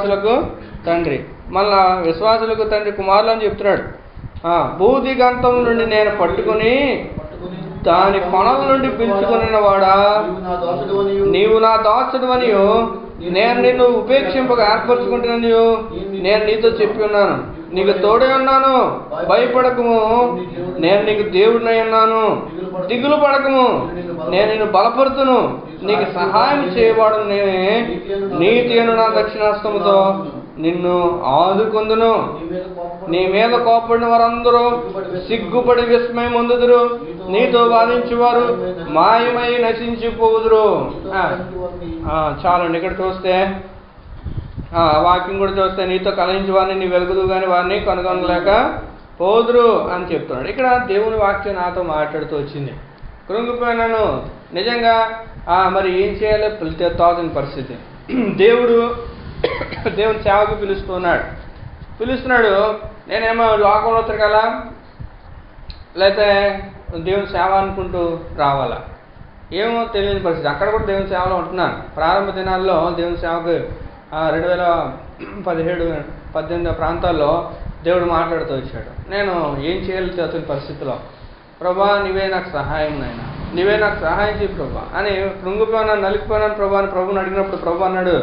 విశ్వాసులకు తండ్రి. మళ్ళా విశ్వాసులకు తండ్రి కుమారులు అని చెప్తున్నాడు. భూదిగంతం నుండి నేను పట్టుకుని దాని కొనల నుండి పిలుచుకున్న వాడా, నీవు నా దాసుడువనియో నేను నిన్ను ఉపేక్షింపక ఏర్పరచుకుంటున్నాను నేను నీతో చెప్పి ఉన్నాను. నీకు తోడే ఉన్నాను, భయపడకము, నేను నీకు దేవుడినై ఉన్నాను, దిగులు పడకము, నేను నిన్ను బలపరుతును, నీకు సహాయం చేయబడను, నేనే నీతి అను నా దక్షిణాస్తముతో నిన్ను ఆదుకొందును. నీ మీద కోపడిన వారందరూ సిగ్గుపడి విస్మయం పొందుదురు, నీతో వాదించేవారు మాయమై నశించిపోదురు. చాలండి. ఇక్కడ చూస్తే వాక్యం కూడా చూస్తే నీతో కలహించి వారిని నీ వెలుగుదు కానీ వారిని కనుగొనలేక పోదురు అని చెప్తున్నాడు. ఇక్కడ దేవుని వాక్యం నాతో మాట్లాడుతూ వచ్చింది. కృంగిపోయినాను నిజంగా. మరి ఏం చేయాలో తోచని పరిస్థితి. దేవుని సేవకు పిలుస్తున్నాడు. నేనేమో లోకంలో తిరగాల, లేకపోతే దేవుని సేవ అనుకుంటూ రావాలా, ఏమో తెలియని పరిస్థితి. అక్కడ కూడా దేవుని సేవలో ఉంటున్నాను. ప్రారంభ దినాల్లో దేవుని సేవకు 2017-18 ప్రాంతాల్లో దేవుడు మాట్లాడుతూ వచ్చాడు. నేను ఏం చేయాలి తెలియని పరిస్థితిలో, ప్రభా నీవే నాకు సహాయం, నాయన నీవే నాకు సహాయం చేయి ప్రభా అని కృంగిపోయినాను, నలిగిపోయినాను ప్రభా అని ప్రభుని అడిగినప్పుడు ప్రభు అన్నాడు,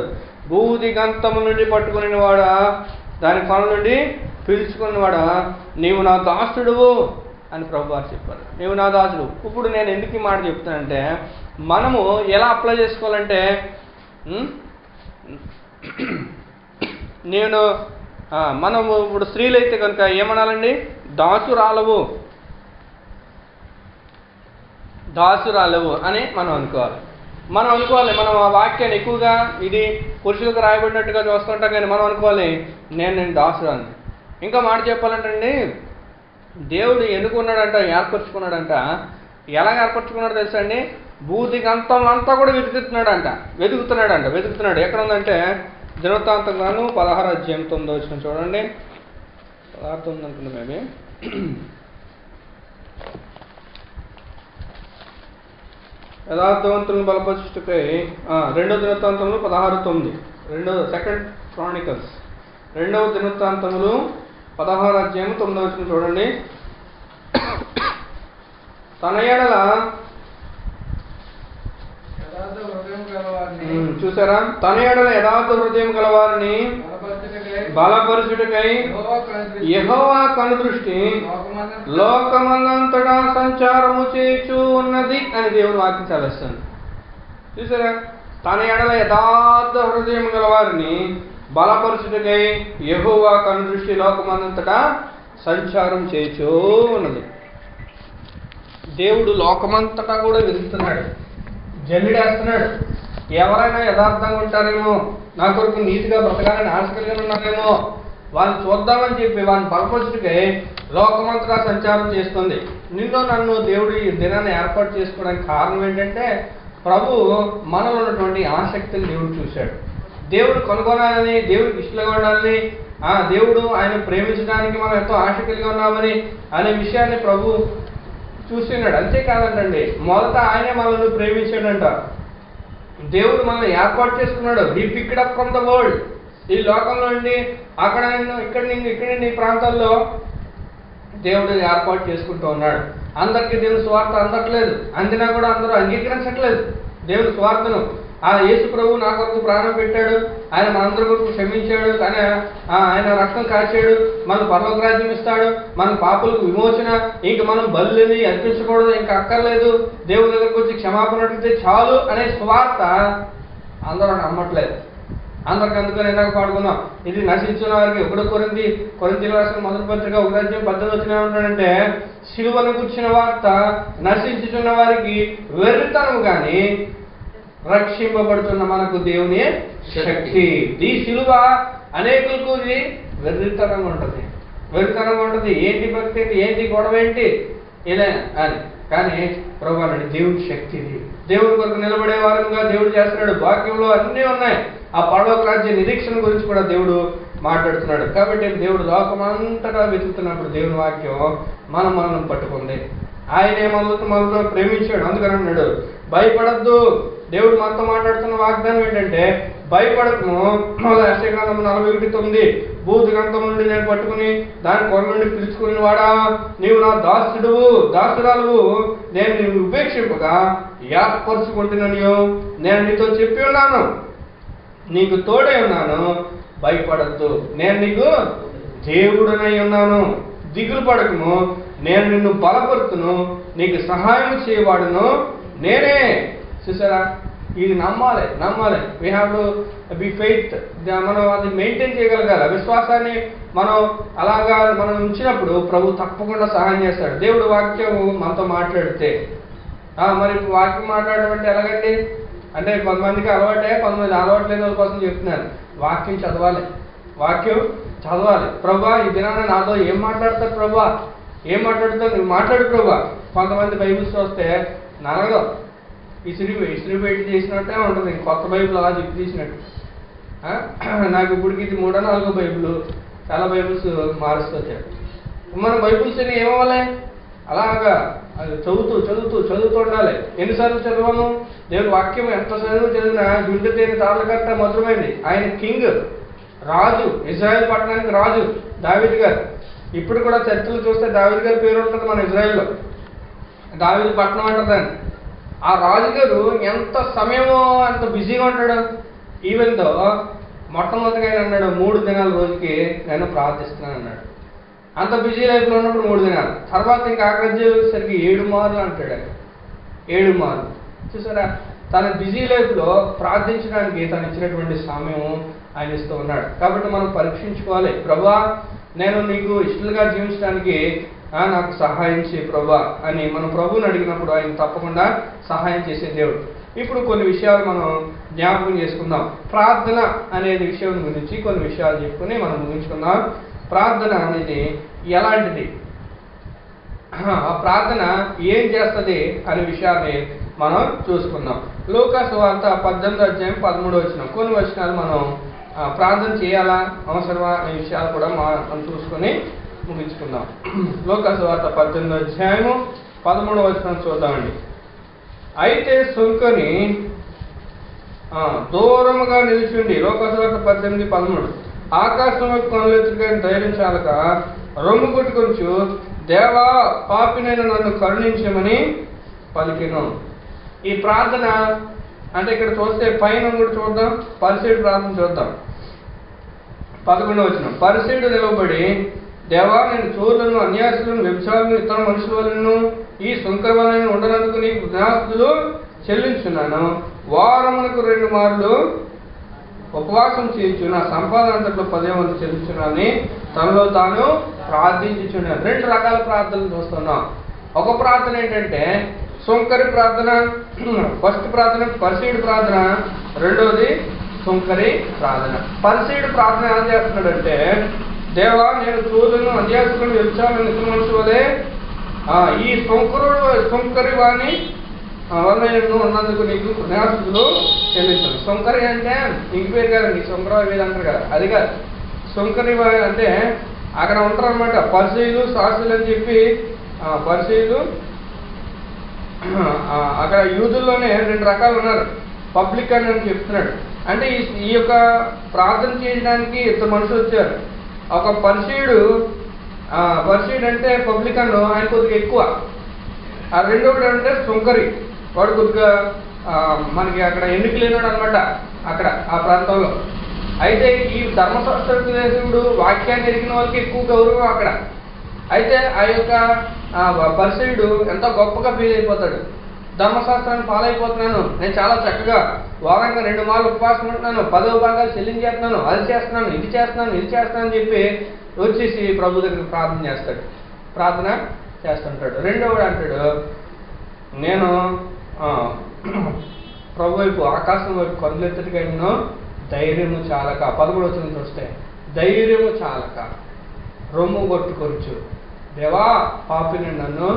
భూదిగంతము నుండి పట్టుకుని వాడా, దాని కొన నుండి పిలుచుకున్నవాడా, నీవు నా దాసుడువు అని ప్రభు వారు చెప్పారు. నీవు నా దాసుడు. ఇప్పుడు నేను ఎందుకు ఈ మాట చెప్తానంటే, మనము ఎలా అప్లై చేసుకోవాలంటే, మనము ఇప్పుడు స్త్రీలు అయితే కనుక ఏమనాలండి, దాసురాలవు అని మనం అనుకోవాలి. మనం ఆ వాక్యాన్ని ఎక్కువగా ఇది పురుషులకు రాయబడినట్టుగా చూస్తుంటాం, కానీ మనం అనుకోవాలి నేను దాసురాన్ని. ఇంకా మాట చెప్పాలంటే దేవుడు ఎన్నుకున్నాడంట, ఏర్పరచుకున్నాడంట. ఎలా ఏర్పరచుకున్నాడో తెలుసా అండి, భూదిగంతం అంతా కూడా వెతుకుతున్నాడు. ఎక్కడ ఉందంటే దినవృత్తాంతం 16:9 చూడండి. 16:9 అనుకుంటున్నా మేబీ. యథార్థవంతులను బలపరచుటకై 2వ దినవృత్తాంతములు 16:9, సెకండ్ క్రానికల్స్ 2వ దినవృత్తాంతములు 16:9 చూడండి. తన ఎడల చూసారా, తన ఎడల యథార్థ హృదయం గలవారిని బలపరచుటకై యెహోవా కనుదృష్టి లోకమందంతటా సంచారము చేయుచు ఉన్నది అని దేవుని వాక్యం చదివిస్తుంది. చూసారా, తన ఎడల యథార్థ హృదయం గలవారిని బలపరచుటకై యెహోవా కనుదృష్టి లోకమందంతటా సంచారం చేయుచు ఉన్నది. దేవుడు లోకమంతటా కూడా వెతుకుతున్నాడు, జల్లిడేస్తున్నాడు. ఎవరైనా యథార్థంగా ఉంటారేమో, నా కొరకు నీతిగా బ్రతకాలని ఆశ కలిగి ఉన్నారేమో, వాళ్ళని చూద్దామని చెప్పి వాళ్ళని బలపరచుటకై లోకమంతటా సంచారం చేస్తుంది. నిన్ను నన్ను దేవుడు ఈ దినాన్ని ఏర్పాటు చేసుకోవడానికి కారణం ఏంటంటే, ప్రభు మనలో ఉన్నటువంటి ఆసక్తిని దేవుడు చూశాడు. దేవుడు కనుగొనాలని, దేవుడికి ఇష్టంగా ఉండాలని, దేవుడు ఆయన ప్రేమించడానికి మనం ఎంతో ఆశ కలిగి ఉన్నామని అనే విషయాన్ని ప్రభు చూస్తున్నాడు. అంతేకాదంటండి, మొదట ఆయనే మనల్ని ప్రేమించాడంట. దేవుడు మనల్ని ఏర్పాటు చేసుకున్నాడు. He picked up from the world. ఈ లోకంలో నుండి అక్కడ ఇక్కడ ప్రాంతాల్లో దేవుడు ఏర్పాటు చేసుకుంటూ ఉన్నాడు. అందరికీ దేవుని స్వార్థ అందట్లేదు, అందినా కూడా అందరూ అంగీకరించట్లేదు దేవుని స్వార్థను. యేసు ప్రభు నా కొరకు ప్రాణం పెట్టాడు, ఆయన మనందరి కొరకు క్షమించాడు, కానీ ఆయన రక్తం కాచాడు, మన పరలోక రాజ్యం ఇస్తాడు, మన పాపులకు విమోచన, ఇంక మనం బలిని అర్పించకూడదు, ఇంకా అక్కర్లేదు, దేవుని దగ్గరకు వచ్చి క్షమాపణ అడిగితే చాలు అనే స్వార్థ అందరూ నమ్మట్లేదు. అందరికి అందుకని ఇందాక పాడుకున్నాం, ఇది నశించిన వారికి 1 కొరింథీయుల రాసిన మొదటి పత్రిక 1:18 ఏమంటాడంటే, సిలువను కూర్చిన వార్త నశించుచున్న వారికి వెర్రితనము కానీ రక్షింపబడుతున్న మనకు దేవుని శక్తి. ఈ సిలువ అనేకులకు వెర్రితనంగా ఉంటుంది. ఏంటి భక్తి, ఏంటి గొడవ, ఏంటి ఇలా అని. కానీ ప్రభు అన్నాడు, దేవుని శక్తి ఇది. దేవుడి కొరకు నిలబడే వారంగా దేవుడు చేస్తున్నాడు. వాక్యంలో అన్నీ ఉన్నాయి. ఆ పరలోక రాజ్య నిరీక్షణ గురించి కూడా దేవుడు మాట్లాడుతున్నాడు. కాబట్టి దేవుడు లోకమంతటా వెతుకుతున్నప్పుడు దేవుని వాక్యం మనం పట్టుకుంది. ఆయనే మనతో ప్రేమించాడు. అందుకని అన్నాడు, భయపడద్దు. దేవుడు మనతో మాట్లాడుతున్న వాగ్దానం ఏంటంటే, భయపడకము. యెషయా 41:9 బూతు గ్రంథం నుండి నేను పట్టుకుని దాని కొన నుండి పిలుచుకుని వాడా, నీవు నా దాసురాలువు, నేను నీవు ఉపేక్షింపగా ఏర్పరచుకుంటున్నాను. నేను నీతో చెప్పి ఉన్నాను, నీకు తోడై ఉన్నాను, భయపడద్దు, నేను నీకు దేవుడనై ఉన్నాను, దిగులు పడకము, నేను నిన్ను బలపరుతును, నీకు సహాయం చేయవాడును నేనే. చూసారా, ఇది నమ్మాలి. We have to be faith. మనం అది మెయింటైన్ చేయగలగాలి. విశ్వాసాన్ని మనం అలాగా మనం ఉంచినప్పుడు ప్రభు తప్పకుండా సహాయం చేస్తాడు. దేవుడు వాక్యం మనతో మాట్లాడితే మరి వాక్యం మాట్లాడడం అంటే ఎలాగండి అంటే కొంతమందికి అలవాటే, కొంతమంది అలవాటు లేని వాళ్ళ కోసం చెప్తున్నాను. వాక్యం చదవాలి. ప్రభా ఈ దినాన నాతో ఏం మాట్లాడతావు ప్రభా, ఏం మాట్లాడుతావు, నువ్వు మాట్లాడు ప్రభా. కొంతమంది బైబిల్స్ వస్తే నలగదు, ఇసిరి పెట్టి చేసినట్టే ఉంటుంది. కొత్త బైబిల్ అలా చెప్పి తీసినట్టు. నాకు ఇప్పటికి ఇది 3-4 బైబిల్, చాలా బైబిల్స్ మారుస్తూ వచ్చాడు. మన బైబిల్స్ అని ఏమవ్వాలి, అలాగా చదువుతూ ఉండాలి. ఎన్నిసార్లు చదవను, దేవుని వాక్యం ఎంత చదివినా గుండె తేని తాళ్ళకట్ట మధురమైంది. ఆయన కింగ్, రాజు, ఇజ్రాయెల్ పట్టణానికి రాజు దావీదు గారు. ఇప్పుడు కూడా చర్చలు చూస్తే దావీదు గారి పేరు ఉంటుంది మన ఇజ్రాయెల్లో. దావీదు పట్టణం అంటుందని. ఆ రాజుగారు ఎంత సమయమో అంత బిజీగా ఉంటాడు. ఈవెన్ దో మొట్టమొదటిగా ఆయన అన్నాడు 3 దినాల రోజుకి నేను ప్రార్థిస్తున్నాను అన్నాడు. అంత బిజీ లైఫ్లో ఉన్నప్పుడు 3 దినాలు, తర్వాత ఇంకా ఆఖరి వచ్చేసరికి 7 మార్లు అంటాడు. 7 మార్లు. చూసారా, తన బిజీ లైఫ్లో ప్రార్థించడానికి తను ఇచ్చినటువంటి సమయం ఆయన ఇస్తూ ఉన్నాడు. కాబట్టి మనం పరీక్షించుకోవాలి. ప్రభా నేను నీకు ఇష్టలుగా జీవించడానికి నాకు సహాయం చేయి ప్రభా అని మనం ప్రభువుని అడిగినప్పుడు ఆయన తప్పకుండా సహాయం చేసే దేవుడు. ఇప్పుడు కొన్ని విషయాలు మనం జ్ఞాపకం చేసుకుందాం. ప్రార్థన అనేది విషయం గురించి కొన్ని విషయాలు చెప్పుకొని మనం ముగించుకుందాం. ప్రార్థన అనేది ఎలాంటిది, ఆ ప్రార్థన ఏం చేస్తుంది అనే విషయాన్ని మనం చూసుకుందాం. లూకా సువార్త 18:13 కొన్ని వచనాలు మనం ప్రార్థన చేయాలా అవసరమా అనే విషయాలు కూడా మనం చూసుకొని ముగించుకుందాం. లూకా సువార్త 18:13 చూద్దామండి. అయితే సుంకని దూరముగా నిలిచిండి. లూకా సువార్త 18:13 ఆకాశం కొనలెత్తుగా ధైర్యం చాలక రొమ్ము కొట్టుకొంచు, దేవా పాపినైన నన్ను కరుణించమని పలికెను. ఈ ప్రార్థన అంటే ఇక్కడ చూస్తే పైన కూడా చూద్దాం, పరిసెయుడు ప్రార్థన చూద్దాం. 11 పరిసెయుడు నిలవబడి, దేవా నేను చోరులను, అన్యాసులను, వ్యభిచారులను, ఇతర మనుషుల వలన ఈ సుంకర వలన ఉండనందుకు నీకు జ్ఞాపకులు చెల్లించున్నాను. వారమునకు 2 మార్లు ఉపవాసం చేయొచ్చు, నా సంపాదన అంతట్లో 10 వంతు చెల్లించున్నానని తనలో తాను ప్రార్థించుచున్నాను. 2 రకాల ప్రార్థనలు చూస్తున్నాం. ఒక ప్రార్థన ఏంటంటే సుంకరి ప్రార్థన. ఫస్ట్ ప్రార్థన పరిసెయుడు ప్రార్థన, రెండోది సుంకరి ప్రార్థన. పరిసెయుడు ప్రార్థన ఏం చేస్తున్నాడంటే, దేవా నేను చోరులను, అన్యాసులను, వ్యభిచారులను, ఇతర మనుషుల వలె ఈ సుంకరి వాణి వల్ల ఉన్నందుకు నీకు జ్ఞాపకులు చెల్లించాను. సుంకరి అంటే ఇంక పేరు కాదండి, సుంకర వేది అంటారు కదా, అది కాదు. సుంకరి వాణి అంటే అక్కడ ఉంటారు అనమాట పరిసెయులు, శాస్త్రులు అని చెప్పి. పరిసెయులు అక్కడ యూదుల్లోనే 2 రకాలు ఉన్నారు. పబ్లిక్ అని చెప్తున్నాడు. అంటే ఈ యొక్క ప్రార్థన చేయడానికి 2 మనుషులు వచ్చారు. ఒక పరిసెయుడు అంటే పబ్లిక్ అను, ఆయన కొద్దిగా ఎక్కువ. ఆ రెండోడు అంటే సుంకరి, వాడు కొద్దిగా మనకి అక్కడ ఎన్నిక లేనాడు అనమాట అక్కడ ఆ ప్రాంతంలో. అయితే ఈ ధర్మశాస్త్రుడు వాక్యాన్ని ఎరిగిన వాళ్ళకి ఎక్కువ గౌరవం అక్కడ. అయితే ఆ యొక్క పరిసెయుడు ఎంతో గొప్పగా ఫీల్ అయిపోతాడు. ధర్మశాస్త్రాన్ని ఫాలో అయిపోతున్నాను, నేను చాలా చక్కగా వారంగా 2 మార్లు ఉపవాసం ఉంటున్నాను, 10వ భాగాలు చెల్లించేస్తున్నాను, అది చేస్తున్నాను, ఇది చేస్తున్నాను అని చెప్పి వచ్చేసి ప్రభు దగ్గరికి ప్రార్థన చేస్తుంటాడు. రెండోవాడు అంటాడు, నేను ప్రభు వైపు, ఆకాశం వైపు కనులెత్తటిగా ఎన్నో ధైర్యము చాలక. 11 చూస్తే ధైర్యము చాలక రొమ్ము కొట్టుకొచ్చు, దేవా పాపిని నన్ను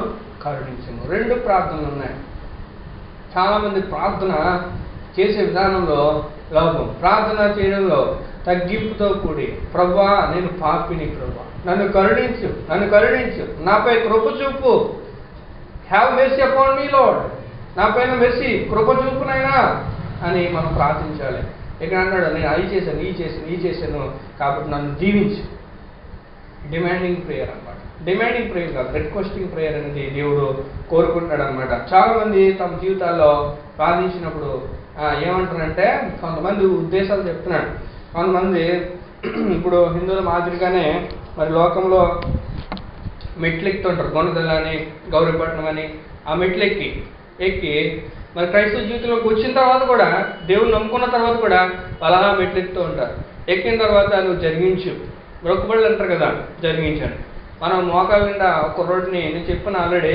కరుణించుము. 2 ప్రార్థనలు ఉన్నాయి. చాలామంది ప్రార్థన చేసే విధానంలో లోపం. ప్రార్థన చేయడంలో తగ్గింపుతో కూడి, ప్రభువా నేను పాపిని, ప్రభువా నన్ను కరుణించు, నాపై కృప చూపు, have mercy upon me lord, నా పైన మెర్సీ, కృప చూపునైనా అని మనం ప్రార్థించాలి. ఇక్కడ అన్నాడు, నేను అవి చేశాను, ఈ చేశాను కాబట్టి నన్ను దీవించు. డిమాండింగ్ ప్రేయర్ అనమాట. డిమాండింగ్ ప్రేయర్ కాదు, రిక్వెస్టింగ్ ప్రేయర్ అనేది దేవుడు కోరుకుంటున్నాడు అనమాట. చాలా మంది తమ జీవితాల్లో ప్రార్థించినప్పుడు ఏమంటారంటే, కొంతమంది ఉద్దేశాలు చెప్తున్నాడు. కొంతమంది ఇప్పుడు హిందువుల మాదిరిగానే మరి లోకంలో మెట్లు ఎక్కుతుంటారు, గొనదల అని, గౌరీపట్నం అని. ఆ మెట్లు ఎక్కి మరి క్రైస్తవ జీవితంలోకి వచ్చిన తర్వాత కూడా, దేవుడు నమ్ముకున్న తర్వాత కూడా అలా మెట్లు ఎక్కుతూ ఉంటారు. ఎక్కిన తర్వాత నువ్వు జరిగించు, మొక్కుబడులు అంటారు కదా, జరిగించాను. మనం మోకాళ్ళ నిండా ఒక రోడ్ని నేను చెప్పాను ఆల్రెడీ,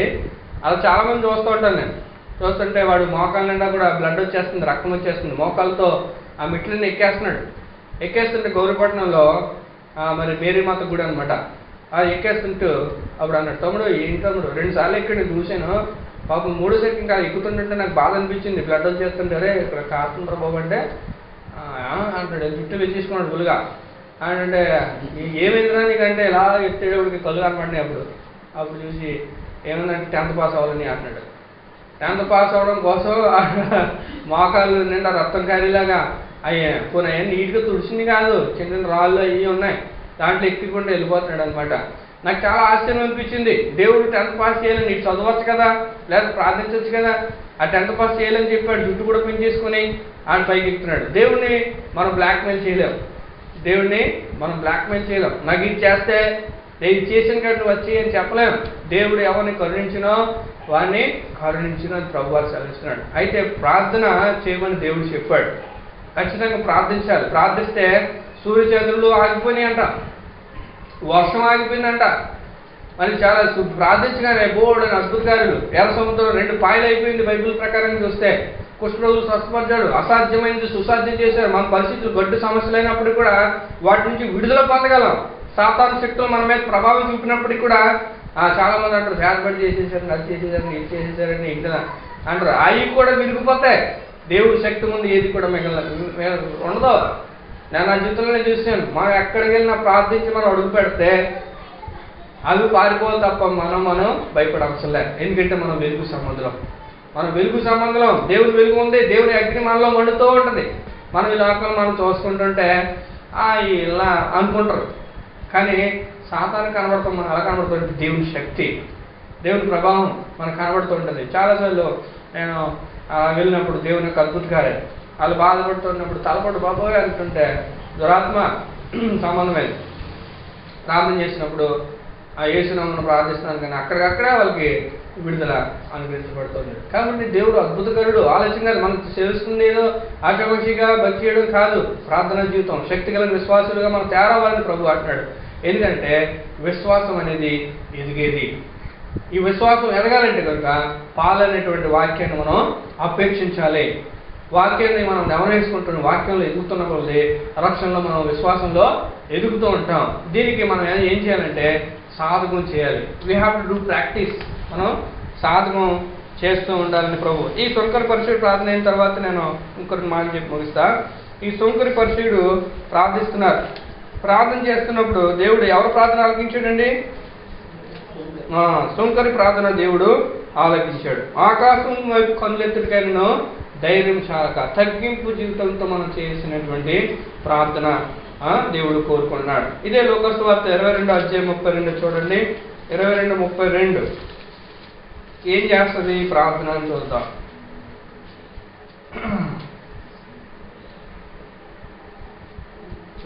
అలా చాలామంది చూస్తూ ఉంటాను. నేను చూస్తుంటే వాడు మోకాళ్ళ నిండా కూడా బ్లడ్ వచ్చేస్తుంది, రక్తం వచ్చేస్తుంది, మోకాళ్ళతో ఆ మెట్లని ఎక్కేస్తుంటే గౌరీపట్నంలో మరి మేరీమాత గుడి అనమాట. అది ఎక్కేస్తుంటూ అప్పుడు అన్నాడు, తమ్ముడు ఏంటి తమ్ముడు 2 సార్లు ఎక్కడ చూశాను, పాపం 3 సెకండ్ ఇంకా ఎక్కుతుంటే నాకు బాధ అనిపించింది, బ్లడ్ వచ్చేస్తుంటారే ఇక్కడ కాస్తుంటారు బాబు అంటే అంటాడు. జుట్టు వెచ్చేసుకున్నాడు ఫుల్గా. అంటే ఏమైందిరా నీకంటే ఇలా ఎత్తేటప్పటికి కళ్ళు కనపడినాయి. అప్పుడు చూసి ఏమైందంటే 10th పాస్ అవ్వాలని అంటున్నాడు. 10th పాస్ అవ్వడం కోసం మోకాళ్ళు నిండా రక్తం కారీలాగా అయ్యా పోనీ నీట్గా తుడిచింది కాదు, చిన్న రాళ్ళు అవి ఉన్నాయి, దాంట్లో ఎక్కికుండా వెళ్ళిపోతున్నాడు అనమాట. నాకు చాలా ఆశ్చర్యం అనిపించింది. దేవుడు 10th పాస్ చేయాలని, నీకు చదవచ్చు కదా, లేదా ప్రార్థించవచ్చు కదా, ఆ 10th పాస్ చేయాలని చెప్పాడు. జుట్టు కూడా పెంచేసుకుని ఆయన పైకి ఎక్కుతున్నాడు. దేవుడిని మనం బ్లాక్మెయిల్ చేయలేం. నాకు ఇది చేస్తే నేను ఇది చేసిన కాదు నువ్వు వచ్చి అని చెప్పలేం. దేవుడు ఎవరిని కరుణించినో వాడిని కరుణించినో అని ప్రభువారు సెలవిస్తున్నాడు. అయితే ప్రార్థన చేయమని దేవుడు చెప్పాడు. ఖచ్చితంగా ప్రార్థించాలి. ప్రార్థిస్తే సూర్యచంద్రులు ఆగిపోయినాయి అంట, వర్షం ఆగిపోయిందంట. మరి చాలా ప్రార్థించగానే బోర్డు అద్భుతకారులు, ఎర్ర సముద్రం 2 పాయలు అయిపోయింది. బైబిల్ ప్రకారం చూస్తే కుష్ఠరోగులు స్వస్థపడ్డాడు, అసాధ్యమైనది సుసాధ్యం చేశారు. మన పరిస్థితులు గడ్డు సమస్యలు అయినప్పుడు కూడా వాటి నుంచి విడుదల పొందగలం. సాతాను శక్తులు మన మీద ప్రభావం చూపినప్పటికీ కూడా చాలా మంది అంటారు శాతపడి చేసేసారని, అది చేసేసారని, ఇది చేసేసారని ఇంకా అంటారు. అవి కూడా విరిగిపోతాయి. దేవుడి శక్తి ముందు ఏది కూడా ఉండదు. నేను నా జీవితంలోనే చూసాను. మనం ఎక్కడికి వెళ్ళినా ప్రార్థించి మనం అడుగు పెడితే అవి పారిపోవాలి తప్ప మనం భయపడవసరం లేదు. ఎందుకంటే మనం వెలుగు సంబంధం. దేవుడి వెలుగు ఉంది, దేవుని అగ్ని మనలో మండుతూ ఉంటుంది. మనం ఈ లోకంలో మనం చూసుకుంటుంటే ఇలా అనుకుంటారు, కానీ సాతాను కనబడతాం, మనం అలా కనబడుతుంటే దేవుని శక్తి, దేవుని ప్రభావం మనకు కనబడుతూ ఉంటుంది. చాలాసార్లు నేను వెళ్ళినప్పుడు దేవుని యొక్క అద్భుతకార్యం, వాళ్ళు బాధపడుతున్నప్పుడు తలపడు బాబోయ్ అంటుంటే దురాత్మ సంబంధమైంది. ప్రార్థన చేసినప్పుడు యేసునామమున ప్రార్థిస్తున్నాను, కానీ అక్కడికక్కడే వాళ్ళకి విడుదల అనుగ్రహించబడుతుంది. కాబట్టి దేవుడు అద్భుతకరుడు. ఆలోచన కాదు, మనకు తెలుస్తుంది ఏదో ఆకాంక్షగా భక్తి చేయడం కాదు. ప్రార్థనా జీవితం శక్తి కలిగిన విశ్వాసులుగా మనం తయారవ్వాలని ప్రభు అంటున్నాడు. ఎందుకంటే విశ్వాసం అనేది ఎదిగేది. ఈ విశ్వాసం ఎదగాలంటే కనుక పాలనేటువంటి వాక్యాన్ని మనం అపేక్షించాలి. వాక్యాన్ని మనం గమనించుకుంటున్న వాక్యంలో ఎదుగుతున్న కొద్దీ రక్షణలో మనం విశ్వాసంలో ఎదుగుతూ ఉంటాం. దీనికి మనం ఏం చేయాలంటే సాధకం చేయాలి. We have to do practice. మనం సాధకం చేస్తూ ఉండాలని ప్రభు. ఈ సుంకర పరిచయుడు ప్రార్థన అయిన తర్వాత నేను ఇంకొక మాట చెప్పి ముగిస్తా. ఈ సుంకరి పరిచయుడు ప్రార్థిస్తున్నారు. ప్రార్థన చేస్తున్నప్పుడు దేవుడు ఎవరు ప్రార్థన ఆలకించాడండి? సుంకరి ప్రార్థన దేవుడు ఆలకించాడు. ఆకాశం వైపు కన్నులెత్తుడికైనా ధైర్యం చాలక తగ్గింపు జీవితంతో మనం చేసినటువంటి ప్రార్థన దేవుడు కోరుకున్నాడు. ఇదే లోకాసు వార్త 22:32 చూడండి. 22:32 ఏం చేస్తుంది ప్రార్థన అని చూద్దాం.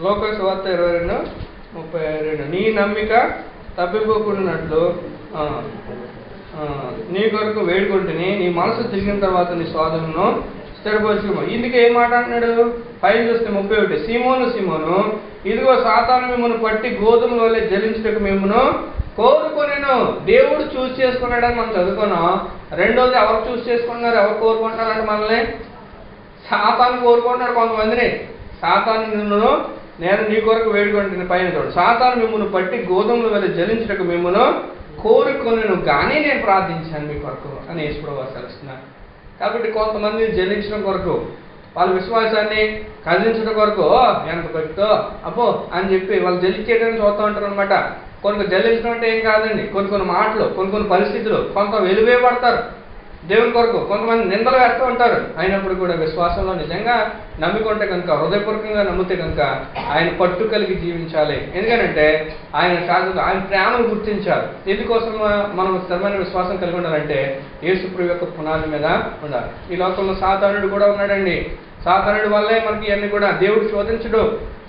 లోకాసు వార్త 22:32 నీ నమ్మిక తప్పిపోకున్నట్లు నీ కొరకు వేడుకుంటుని నీ మనసు తిరిగిన తర్వాత నీ సోదరును స్థిరపరచుము. ఇందుకే ఏం మాట అంటున్నాడు? పైన చూస్తే 31 సీమోను ఇదిగో సాతాను మిమ్మల్ని పట్టి గోధుమల వల్లే జలించుటకు మిమ్మను కోరుకొనేను. దేవుడు చూస్ చేసుకున్నాడని మనం చదువుకున్నాం. రెండోది ఎవరు చూస్ చేసుకున్నారు, ఎవరు కోరుకుంటున్నారంటే మనల్ని సాతాను కోరుకుంటున్నాడు కొంతమందిని. సాతాను నేను నీ కొరకు వేడుకుంటున్న పైన చూడు, సాతాను మిమ్మల్ని పట్టి గోధుమల వల్ల జలించుటకు మిమ్మను కోరుకొనేను కానీ నేను ప్రార్థించాను మీ కొరకు అని యేసుప్రభువు సెలవిస్తున్నారు. కాబట్టి కొంతమంది జలించడం కొరకు, వాళ్ళ విశ్వాసాన్ని కదిలించడం కొరకు ఎంత భక్తో అపో అని చెప్పి వాళ్ళు జలించేయడానికి చూస్తూ ఉంటారు అనమాట. కొన్ని జలించడం అంటే ఏం కాదండి, కొన్ని మాటలు, కొన్ని పరిస్థితులు కొంత వెలువే పడతారు. దేవుని కొరకు. కొంతమంది నిందలు వేస్తూ ఉంటారు, అయినప్పుడు కూడా విశ్వాసంలో నిజంగా నమ్మికుంటే కనుక, హృదయపూర్వకంగా నమ్మితే కనుక ఆయన పట్టు కలిగి జీవించాలి. ఎందుకంటే ఆయన శాశ్వత, ఆయన ప్రేమను గుర్తించాలి. ఎందుకోసం మనం స్థిరమైన విశ్వాసం కలిగి ఉండాలంటే యేసుప్రభు యొక్క పునాది మీద ఉండాలి. ఈ లోకంలో సాతానుడు కూడా ఉన్నాడండి. సాతానుడి వల్లే మనకి ఇవన్నీ కూడా. దేవుడు శోధించడు,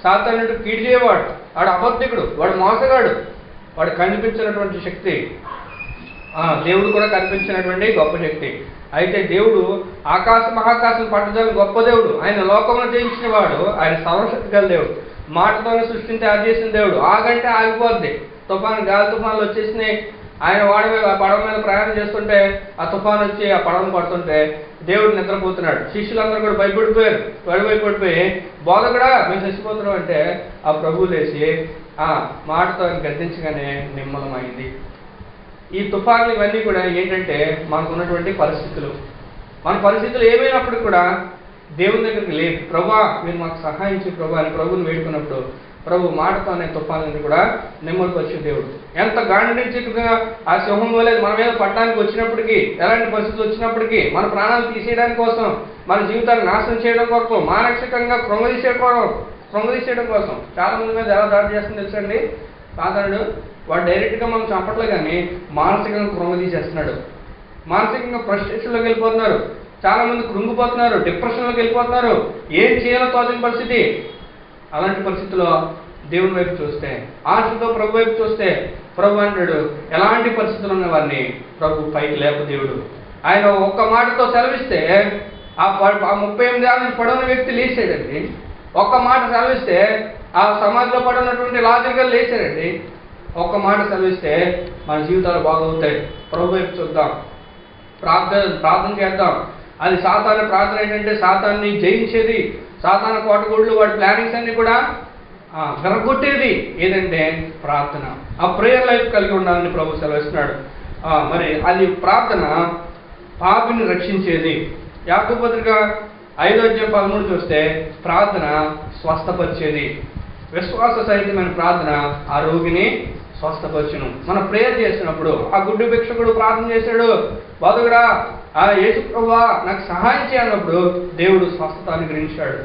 సాతానుడు కీడు చేయవాడు, వాడు అబద్ధికుడు, వాడు మోసగాడు, వాడు కనిపించినటువంటి శక్తి. దేవుడు కూడా కనిపించినటువంటి గొప్ప శక్తి. అయితే దేవుడు ఆకాశ మహాకాశం పట్టజాలని గొప్ప దేవుడు. ఆయన లోకంలో జయించిన వాడు. ఆయన సర్వశక్తి గల దేవుడు. మాటతోనే సృష్టించి అది చేసిన దేవుడు. ఆగంటే ఆగిపోద్ది. తుఫాను, గాలి తుఫాన్లు వచ్చేసినాయి. ఆయన పడవ మీద ప్రయాణం చేస్తుంటే ఆ తుఫాను వచ్చి ఆ పడవను పడుతుంటే దేవుడు నిద్రపోతున్నాడు. శిష్యులందరూ కూడా భయపడిపోయారు. భయపడిపోయి బోధకుడా మేము చచ్చిపోతున్నాం అంటే ఆ ప్రభువు లేచి మాటతో గద్దించగానే నిమ్మలమైంది. ఈ తుఫాన్లు ఇవన్నీ కూడా ఏంటంటే మనకు ఉన్నటువంటి పరిస్థితులు. మన పరిస్థితులు ఏమైనప్పుడు కూడా దేవుని దగ్గరికి లేదు, ప్రభువా మీరు మాకు సహాయం చేయి ప్రభు అని ప్రభుని వేడుకున్నప్పుడు ప్రభు మాటతో అనే తుఫాన్లని కూడా నిమ్మలపరిచే దేవుడు. ఎంత గాండిగా ఆ సింహం వలె మన మీద పట్టడానికి వచ్చినప్పటికీ, ఎలాంటి పరిస్థితులు వచ్చినప్పటికీ, మన ప్రాణాలు తీసేయడానికి కోసం, మన జీవితాన్ని నాశనం చేయడం కోసం, మానసికంగా కృంగదీసేయడం కోసం చాలా మంది మీద ఎలా దాడి చేస్తుంది తెలుసండి సాధారణుడు. వాడు డైరెక్ట్గా మనం చంపట్లే కానీ మానసికంగా కృంగదీసేస్తున్నాడు. మానసికంగా ఫ్రస్ట్రేషన్లోకి వెళ్ళిపోతున్నారు. చాలా మంది కృంగిపోతున్నారు, డిప్రెషన్లోకి వెళ్ళిపోతున్నారు. ఏం చేయాలో తోచని పరిస్థితి. అలాంటి పరిస్థితుల్లో దేవుని వైపు చూస్తే, ఆశతో ప్రభు వైపు చూస్తే ప్రభు అంటాడు, ఎలాంటి పరిస్థితులు ఉన్న వారిని ప్రభు పైకి లేపు దేవుడు. ఆయన ఒక్క మాటతో సెలవిస్తే ఆ 38 ఏళ్ళ నుంచి పడున్న వ్యక్తి లేచాడండి. ఒక్క మాట సెలవిస్తే ఆ సమాధిలో పడున్నటువంటి లాజరుగా లేచాడండి. ఒక్క మాట సెలవిస్తే మన జీవితాలు బాగవుతాయి. ప్రభు వైపు చూద్దాం, ప్రార్థన చేద్దాం. అది సాతాను ప్రార్థన ఏంటంటే సాతాన్ని జయించేది, సాతాను కోటగూళ్ళు వాడి ప్లానింగ్స్ అన్ని కూడా విరగొట్టేది ఏదంటే ప్రార్థన. ఆ ప్రేయర్ లైఫ్ కలిగి ఉండాలని ప్రభు సెలవిస్తున్నాడు. మరి అది ప్రార్థన పాపిని రక్షించేది. యాకోబు పత్రిక 5:13 చూస్తే ప్రార్థన స్వస్థపరిచేది. విశ్వాస సహితమైన ప్రార్థన ఆ రోగిని స్వస్థపరచును. మనం ప్రేయర్ చేసినప్పుడు ఆ గుడ్డు భిక్షకుడు ప్రార్థన చేశాడు, బతుకుడా యేసు ప్రభువా నాకు సహాయం చేయనప్పుడు దేవుడు స్వస్థత అనుగ్రహించాడు.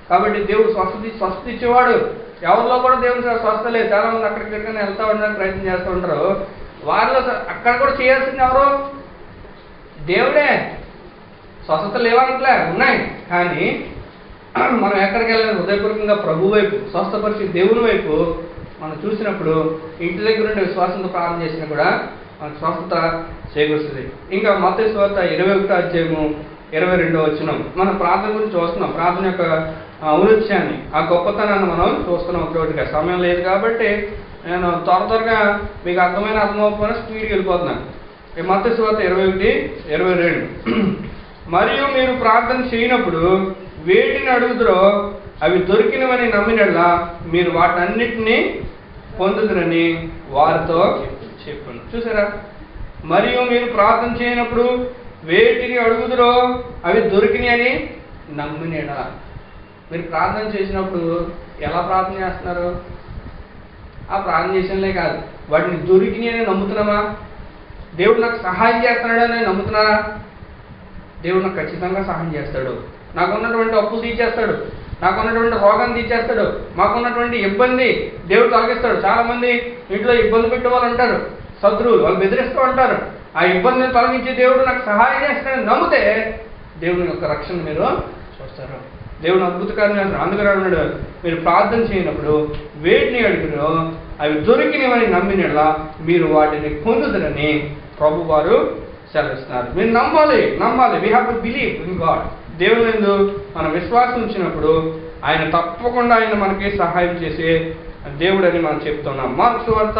కాబట్టి దేవుడు స్వస్థత ఇచ్చేవాడు. ఎవరిలో కూడా దేవుడు స్వస్థత లేదు. చాలా మంది అక్కడికి వెళ్తూ ఉండడానికి ప్రయత్నం చేస్తూ ఉంటారు. వారిలో అక్కడ కూడా చేయాల్సింది ఎవరు? దేవుడే. స్వస్థత లేవనట్లే, ఉన్నాయి. కానీ మనం ఎక్కడికి వెళ్ళాలి? హృదయపూర్వకంగా ప్రభు వైపు, స్వస్థపరిచే దేవుని వైపు మనం చూసినప్పుడు ఇంటి దగ్గర ఉండే విశ్వాసంతో ప్రార్థన చేసినా కూడా మనకు స్వస్థత చేకూరుస్తుంది. ఇంకా మత్తయి సువార్త 21:22 మనం ప్రార్థన గురించి చూస్తున్నాం. ప్రార్థన యొక్క ఔన్నత్యాన్ని, ఆ గొప్పతనాన్ని మనం చూస్తున్నాం. ఒకటిగా సమయం లేదు కాబట్టి నేను త్వరగా మీకు అర్థమైపోయినా స్పీడ్కి వెళ్ళిపోతున్నాను. మత్తయి సువార్త 21:22 మరియు మీరు ప్రార్థన చేయనప్పుడు వేటిని అడుగుదురో అవి దొరికినవని నమ్మినట్లా మీరు వాటన్నిటినీ పొందుదురని వారితో చెప్పండి. చూసారా? మరియు మీరు ప్రార్థన చేయనప్పుడు వేటిని అడుగుదురో అవి దొరికినాయి అని నమ్మినడా. మీరు ప్రార్థన చేసినప్పుడు ఎలా ప్రార్థన చేస్తున్నారు? ఆ ప్రార్థన చేసినలే కాదు, వాటిని దొరికినాయి అని నమ్ముతున్నామా? దేవుడు నాకు సహాయం చేస్తున్నాడని నమ్ముతున్నారా? దేవుడు నాకు ఖచ్చితంగా సహాయం చేస్తాడు. నాకున్నటువంటి అప్పులు తీర్చేస్తాడు, నాకున్నటువంటి రోగాన్ని తీర్చేస్తాడు, మాకున్నటువంటి ఇబ్బంది దేవుడు తొలగిస్తాడు. చాలామంది ఇంట్లో ఇబ్బంది పెట్టే వాళ్ళు ఉంటారు, శత్రువులు, వాళ్ళు బెదిరిస్తూ ఉంటారు. ఆ ఇబ్బందిని తొలగించి దేవుడు నాకు సహాయం చేస్తాడని నమ్మితే దేవుని యొక్క రక్షణ మీరు చూస్తారు. దేవుని అద్భుతకార్యం చేస్తారు. అందుకని అన్నాడు, మీరు ప్రార్థన చేయనప్పుడు వేటిని అడుగురో అవి దొరికినవని నమ్మినలా మీరు వాటిని పొందుదరని ప్రభు వారు సెలవిస్తున్నారు. మీరు నమ్మాలి. We have to believe in God. దేవుని యందు మనం విశ్వాసం ఉంచినప్పుడు ఆయన తప్పకుండా మనకి సహాయం చేసే దేవుడు అని మనం చెప్తున్నాం. మార్కు సువార్త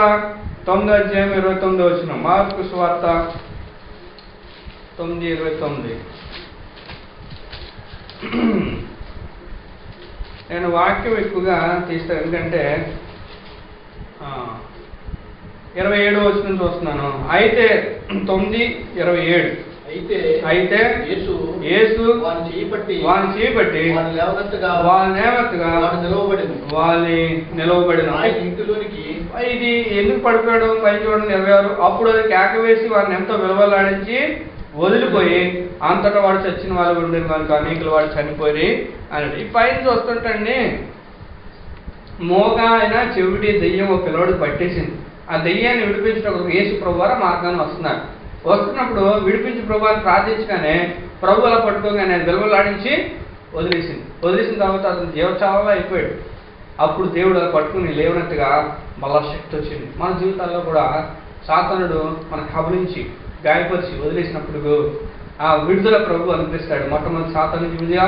9:29 మార్కు సువార్త 9:29. నేను వాక్యం ఎక్కువగా తీస్తాను, ఎందుకంటే 27 చూస్తున్నాను. అయితే 9:27 అయితే యేసు వారిని చేయబట్టి వాళ్ళని నిలవబడిన. ఇది ఎందుకు పడిపోయాడు? 26 అప్పుడు అది కేక వేసి వారిని ఎంతో విలువలాడించి వదిలిపోయి అంతటా వాడు చచ్చిన వాళ్ళు ఉండేది కనుక అనేకులు వాడు చనిపోయి అని. ఈ పైన చూస్తుంటండి, మోగ ఆయన చెవిటి దెయ్యం ఒక పిల్లవాడు పట్టేసింది. ఆ దెయ్యాన్ని విడిపించడం యేసు ప్రభు వారు మార్గాన్ని వస్తున్నప్పుడు విడిపించి ప్రభువాన్ని ప్రార్థించగానే ప్రభు అలా పట్టుకోగానే ఆయన విలువలాడించి వదిలేసిన తర్వాత అతను జీవచావలా అయిపోయాడు. అప్పుడు దేవుడు అలా పట్టుకుని లేవనట్టుగా మళ్ళా శక్తి వచ్చింది. మన జీవితాల్లో కూడా సాతానుడు మన కబలించి గాయపరిచి వదిలేసినప్పుడు ఆ విడుదల ప్రభు అనిపిస్తాడు. మొట్టమొదటి సాతాను నుంచి విడుదల,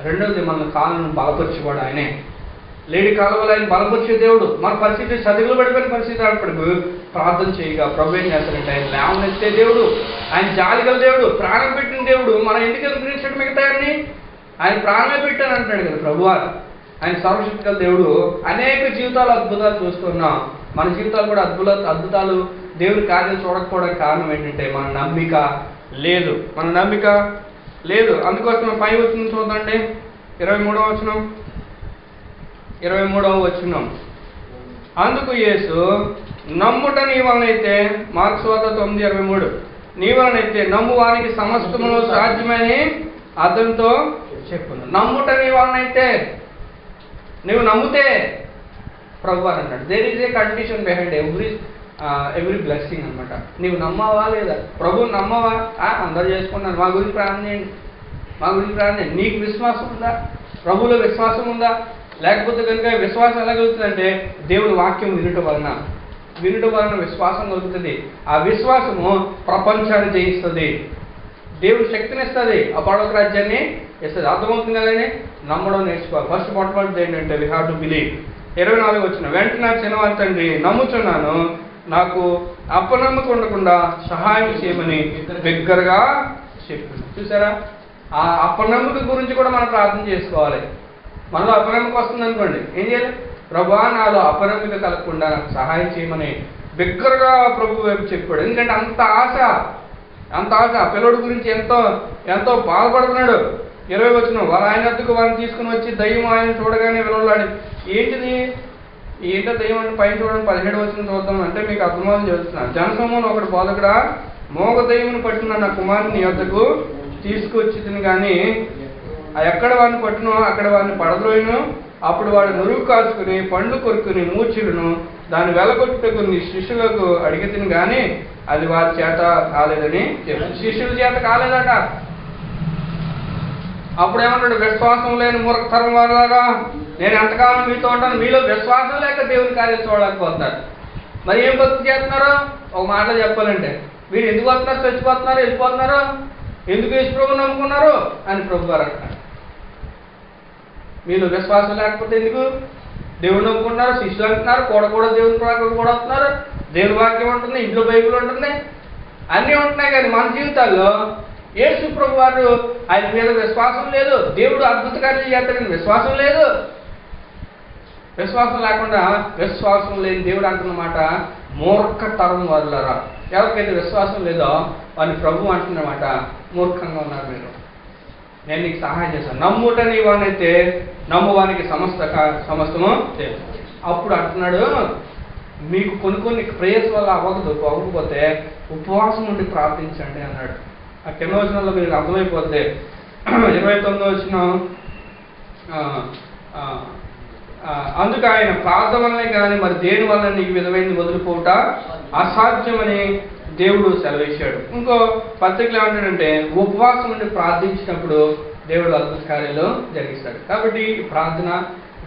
రెండవది మన కాళ్ళను బలపరిచేవాడు ఆయనే. లేడి కాలంలో ఆయన బలపరిచే దేవుడు. మన పరిస్థితి చదువులు పడిపోయిన పరిస్థితి అప్పుడు ప్రార్థన చేయగా ప్రభు ఏం చేస్తాడంటే ఆయన లేవనెత్తే దేవుడు, ఆయన జాలిగల దేవుడు, ప్రాణం పెట్టిన దేవుడు. మనం ఎందుకు అనుగ్రహించడం మిగతాయన్ని? ఆయన ప్రాణమే పెట్టాను అంటాడు కదా ప్రభువారు. ఆయన సర్వశక్తిగల దేవుడు. అనేక జీవితాలు అద్భుతాలు చూస్తున్నాం. మన జీవితాలు కూడా అద్భుతాలు దేవుడి కార్యం చూడకపోవడానికి కారణం ఏంటంటే మన నమ్మిక లేదు. అందుకోసం పై వచనం చూద్దండి, 23వ వచనం. 23వ వచనం. అందుకు యేసు, నమ్ముట నీ వలనైతే, మార్క్స్ వార్త 9:23, నీ వలనైతే నమ్ము వానికి సమస్తమును సాధ్యమని అతనితో చెప్పును. నమ్ముట నీ వలనైతే, నువ్వు నమ్మితే ప్రభు అని అన్నాడు. There is a condition behind every blessing అనమాట. నీవు నమ్మావా లేదా? ప్రభువు నమ్మవా? అందరూ చేసుకున్నాను, మా గురించి ప్రార్థన చేయండి. నీకు విశ్వాసం ఉందా? ప్రభువులో విశ్వాసం ఉందా? లేకపోతే కనుక విశ్వాసం ఎలా కలుగుతుందంటే దేవుని వాక్యం వినటం వలన విశ్వాసం కలుగుతుంది. ఆ విశ్వాసము ప్రపంచాన్ని జయిస్తుంది, దేవుడు శక్తిని ఇస్తుంది, ఆ పడవ రాజ్యాన్ని ఇస్తుంది. అర్థమవుతుంది కదండి? నమ్మడం నేర్చుకోవాలి. ఫస్ట్ మొట్టమొదటి ఏంటంటే వి హ్యావ్ టు బిలీవ్. 24 వచ్చిన వెంటనే చిన్నవారి తండ్రి, నమ్ముచున్నాను, నాకు అపనమ్మకం ఉండకుండా సహాయం చేయమని బిగ్గరగా చెప్పింది. చూసారా? ఆ అపనమ్మకం గురించి కూడా మనం ప్రార్థన చేసుకోవాలి. మనలో అపనమ్మకం వస్తుంది అనుకోండి, ఏం చేయాలి? ప్రభువా, నాలో అపనమ్మక కలగకుండా సహాయం చేయమని బిగ్గరగా ప్రభు వైపు చెప్పాడు. ఎందుకంటే అంత ఆశ పిల్లడి గురించి ఎంతో బాధపడుతున్నాడు. 20 వచనం, వారు ఆయన వద్దకు వారిని తీసుకుని వచ్చి దయ్యం ఆయన చూడగానే విలువలాడి. ఏంటో దయ్యం అంటే పైన చూడండి, 17 వచనం చూద్దాం. అంటే మీకు అర్థమవుతుంది చెబుతున్నాను. జనసమూహంలో ఒకటి బోధకుడా, మోగ దయ్యమును పట్టిన నా కుమారుని నీ వద్దకు తీసుకొచ్చి కానీ ఎక్కడ వాడిని పట్టునో అక్కడ వాడిని పడద్రోయిను. అప్పుడు వాడు నురుగు కాచుకుని పండ్లు కొరుకుని మూర్ఛులను దాన్ని వెలగొట్టుకు నీ శిష్యులకు అడిగితిని కానీ అది వారి చేత కాలేదని చెప్పి, శిష్యుల చేత కాలేదట. అప్పుడు ఏమన్నాడు? విశ్వాసం లేని మూర్ఖతరం వారులారా, నేను ఎంతకాలం మీతో ఉంటాను, మీలో విశ్వాసం లేక దేవుని కార్యం చూడలేకపోతున్నారు. మరి ఏం భక్తి చేస్తున్నారు? ఒక మాట చెప్పాలంటే, వీళ్ళు ఎందుకు వస్తున్నారు, చచ్చిపోతున్నారు, వెళ్ళిపోతున్నారు, ఎందుకు యేసు ప్రభువు నమ్ముకున్నారు అని ప్రభు గారు అంటున్నారు. మీలో విశ్వాసం లేకపోతే ఎందుకు దేవుడు నమ్ముకుంటున్నారు? శిష్యులు అంటున్నారు, కూడా దేవుని ప్రకారం కూడా వస్తున్నారు, దేవుని వాక్యం ఉంటుంది, ఇంట్లో బైబిల్ ఉంటుంది, అన్నీ ఉంటున్నాయి. కానీ మన జీవితాల్లో యేసు ప్రభు వారు ఆయన మీద విశ్వాసం లేదు. దేవుడు అద్భుత కార్యాలు చేస్తాడని విశ్వాసం లేదు. విశ్వాసం లేకుండా విశ్వాసం లేని దేవుడు అంటున్నమాట మూర్ఖతరం వారులారా. ఎవరికైతే విశ్వాసం లేదో వారిని ప్రభు అంటున్నమాట మూర్ఖంగా ఉన్నారు మీరు, నేను నీకు సహాయం చేశాను. నమ్ముట నీ వానైతే నమ్మువానికి సమస్తము. అప్పుడు అంటున్నాడు, మీకు కొన్ని ప్రేయర్స్ వల్ల అవ్వకపోతే ఉపవాసం ఉండి ప్రార్థించండి అన్నాడు. ఆ కింద వచనంలో మీకు అర్థమైపోద్ది. 29వ వచనం, అందుకు ఆయన ప్రార్థన వల్లనే కానీ మరి దేని వల్ల నీకు విధమైనది వదిలిపోవుట అసాధ్యమని దేవుడు సెలవిచ్చాడు. ఇంకో పత్రికలు ఏమంటాడంటే ఉపవాసం ఉండి ప్రార్థించినప్పుడు దేవుడు అద్భుత కార్యాలు జరిగిస్తాడు. కాబట్టి ప్రార్థన,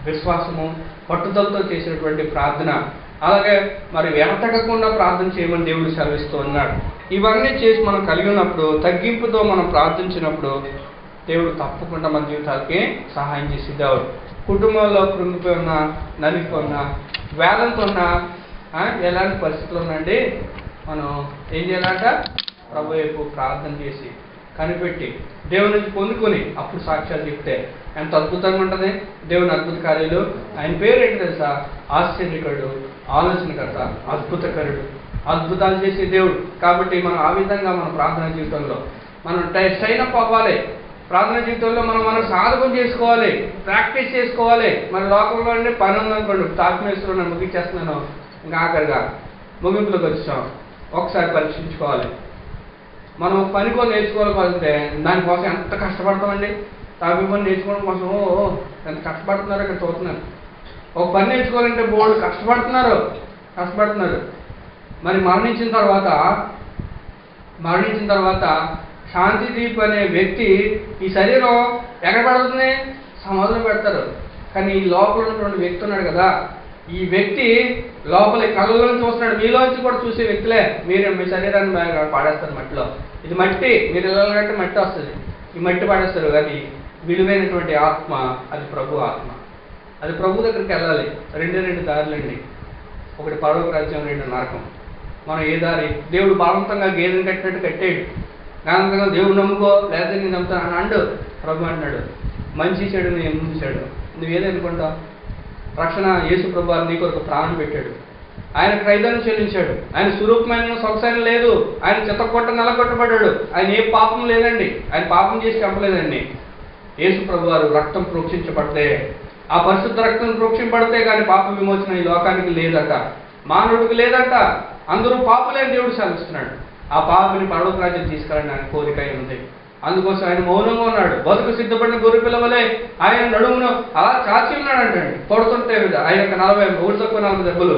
విశ్వాసము, పట్టుదలతో చేసినటువంటి ప్రార్థన, అలాగే మరి వెనతకకుండా ప్రార్థన చేయమని దేవుడు సెలవిస్తూ ఉన్నాడు. ఇవన్నీ చేసి మనం కలిగి ఉన్నప్పుడు, తగ్గింపుతో మనం ప్రార్థించినప్పుడు దేవుడు తప్పకుండా మన జీవితాలకి సహాయం చేసి దేవుడు కుటుంబంలో కృంగిపోయి ఉన్నా, నలిగిపోయి ఉన్నా, వేదంతో ఉన్నా, ఎలాంటి పరిస్థితులు ఉన్నాయండి, మనం ఏం చేయాలంట? ప్రభు వైపు ప్రార్థన చేసి కనిపెట్టి దేవుని నుంచి పొందుకొని అప్పుడు సాక్ష్యాలు చెప్తే ఎంత అద్భుతంగా ఉంటుంది. దేవుని అద్భుత కార్యాలు. ఆయన పేరు ఏంటి తెలుసా? ఆశ్చర్యకరుడు, ఆలోచనకర్త, అద్భుతకరుడు, అద్భుతాలు చేసే దేవుడు. కాబట్టి మనం ఆ విధంగా మన ప్రార్థన జీవితంలో మనం స్టైన్ అప్ అవ్వాలి. ప్రార్థన జీవితంలో మనం సాధకం చేసుకోవాలి, ప్రాక్టీస్ చేసుకోవాలి. మన లోకంలో అంటే పని ఉందనుకోండి, తాత్మేశ్వరం నేను ముగించేస్తున్నాను, ఇంకా ఆఖరిగా ముగింపులోకి వచ్చాం, ఒకసారి పరీక్షించుకోవాలి. మనం పని కూడా నేర్చుకోవాలంటే దానికోసం ఎంత కష్టపడతామండి. తాపీ పని నేర్చుకోవడం కోసం ఎంత కష్టపడుతున్నారో ఇక్కడ చూస్తున్నాను. ఒక పని నేర్చుకోవాలంటే బోర్డు కష్టపడుతున్నారు. మరి మరణించిన తర్వాత శాంతిదీప్ అనే వ్యక్తి ఈ శరీరం ఎక్కడ పడుతుంది? సమాధిలో పెడతారు. కానీ ఈ లోపల ఉన్నటువంటి వ్యక్తి ఉన్నాడు కదా, ఈ వ్యక్తి లోపల కళ్ళలోంచి చూస్తున్నాడు. మీలోంచి కూడా చూసే వ్యక్తులే. మీరు మీ శరీరాన్ని పాడేస్తారు మట్టిలో. ఇది మట్టి, మీరు వెళ్ళాలంటే మట్టి వస్తుంది, ఈ మట్టి పాడేస్తారు. కానీ విలువైనటువంటి ఆత్మ అది ప్రభు ఆత్మ. అది ప్రభు దగ్గరికి వెళ్ళాలి. రెండు దారులండి. ఒకటి పరలోక రాజ్యం, రెండు నరకం. మనం ఏ దారి? దేవుడు బలవంతంగా గేదెని కట్టినట్టు కట్టాడు. బలవంతంగా దేవుడు నమ్ముకో, లేకపోతే నేను నమ్ముతాను అండు. ప్రభు అంటున్నాడు, మంచి చెడుని ఎన్నించాడు. నువ్వేదనుకుంటావు? రక్షణ యేసు ప్రభు నీ కొరకు ప్రాణం పెట్టాడు. ఆయన క్రైదాన్ని చెల్లించాడు. ఆయన స్వరూపమైన సొగసైన లేదు. ఆయన చిత్తకొట్ట నెలకొట్టబడ్డాడు. ఆయన ఏ పాపం లేదండి. ఆయన పాపం చేసి చంపలేదండి. యేసు ప్రభు వారు రక్తం ప్రోక్షించబడితే, ఆ పరిశుద్ధ రక్తం ప్రోక్షింపడితే కానీ పాప విమోచన ఈ లోకానికి లేదట, మానవుడికి లేదట. అందరూ పాపులేని దేవుడు సెలవిస్తున్నాడు. ఆ పాపని పరలోక రాజ్యం తీసుకెళ్ళండి ఆయన కోరిక ఉంది. అందుకోసం ఆయన మౌనంగా ఉన్నాడు. బతుకు సిద్ధపడిన గొర్రె పిల్లవలే ఆయన నడుమును అలా చాచి ఉన్నాడు అంటండి. కొడుతుంటే ఆయన 40 దెబ్బలు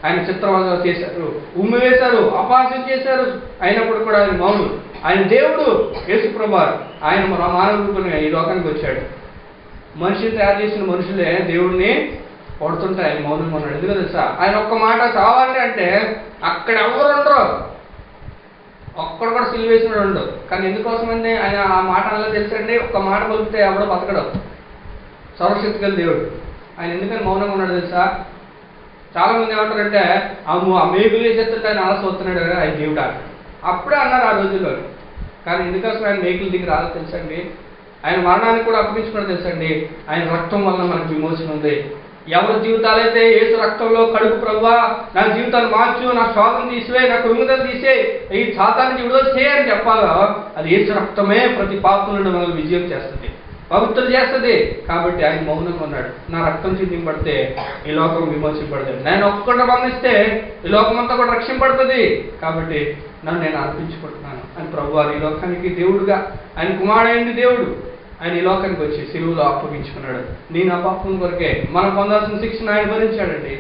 ఆయన చిత్రవదలు చేశారు, ఉమ్మి వేశారు, అపహాస్యం చేశారు. అయినప్పుడు కూడా ఆయన మౌనం. ఆయన దేవుడు యేసు ప్రభు ఆయన మానవ రూపంగా ఈ లోకానికి వచ్చాడు. మనిషిని తయారు చేసిన మనుషులే దేవుడిని కొడుతుంటే ఆయన మౌనంగా ఉన్నాడు. ఎందుకు తెలుసా? ఆయన ఒక్క మాట చావాలి అంటే అక్కడ ఎవరు ఉండరు, ఒక్కడు కూడా సిలువేసినాడు ఉండవు. కానీ ఎందుకోసమండి ఆయన ఆ మాట అలా తెలుసండి? ఒక్క మాట పలికితే ఎవడో బతకడం. సర్వశక్తి గల దేవుడు. ఆయన ఎందుకని మౌనంగా ఉన్నాడు తెలుసా? చాలా మంది ఏమంటారంటే ఆ మేకులు వేసేస్తుంటే ఆయన ఆలస్యం వస్తున్నాడు కదా, ఆయన దేవుడు అంటారు. అప్పుడే అన్నారు ఆ రోజుల్లో. కానీ ఎందుకోసం ఆయన మేకుల దిగి రాదో తెలుసండి? ఆయన మరణానికి కూడా అప్పగించుకున్నది తెలుసండి? ఆయన రక్తం వల్ల మనకు విమోచన ఉంది. ఎవరి జీవితాలైతే యేసు రక్తంలో కడుపు, ప్రభువా నా జీవితాన్ని మార్చు, నా శోధన తీసివే, నా కృంగుదల తీసే, ఈ శాతానికి విడుదల చేయని చెప్పాలో అది యేసు రక్తమే ప్రతి పాపం నుండి మనల్ని విజయం చేస్తుంది, పవిత్రం చేస్తుంది. కాబట్టి ఆయన మౌనంగా ఉన్నాడు. నా రక్తం చిందింపడితే ఈ లోకం విమోచింపడుతుంది. నేను ఒక్కటి మరణిస్తే ఈ లోకం అంతా కూడా రక్షింపడుతుంది. కాబట్టి నన్ను నేను అర్పించుకుంటున్నాను అని ప్రభువారు ఈ లోకానికి దేవుడుగా, ఆయన కుమారుడైంది దేవుడు, ఆయన ఈ లోకానికి వచ్చి సిలువలో అప్పగించుకున్నాడు. నేను ఆ పాపం కొరకే మనం పొందాల్సిన శిక్షను ఆయన భరించాడండి.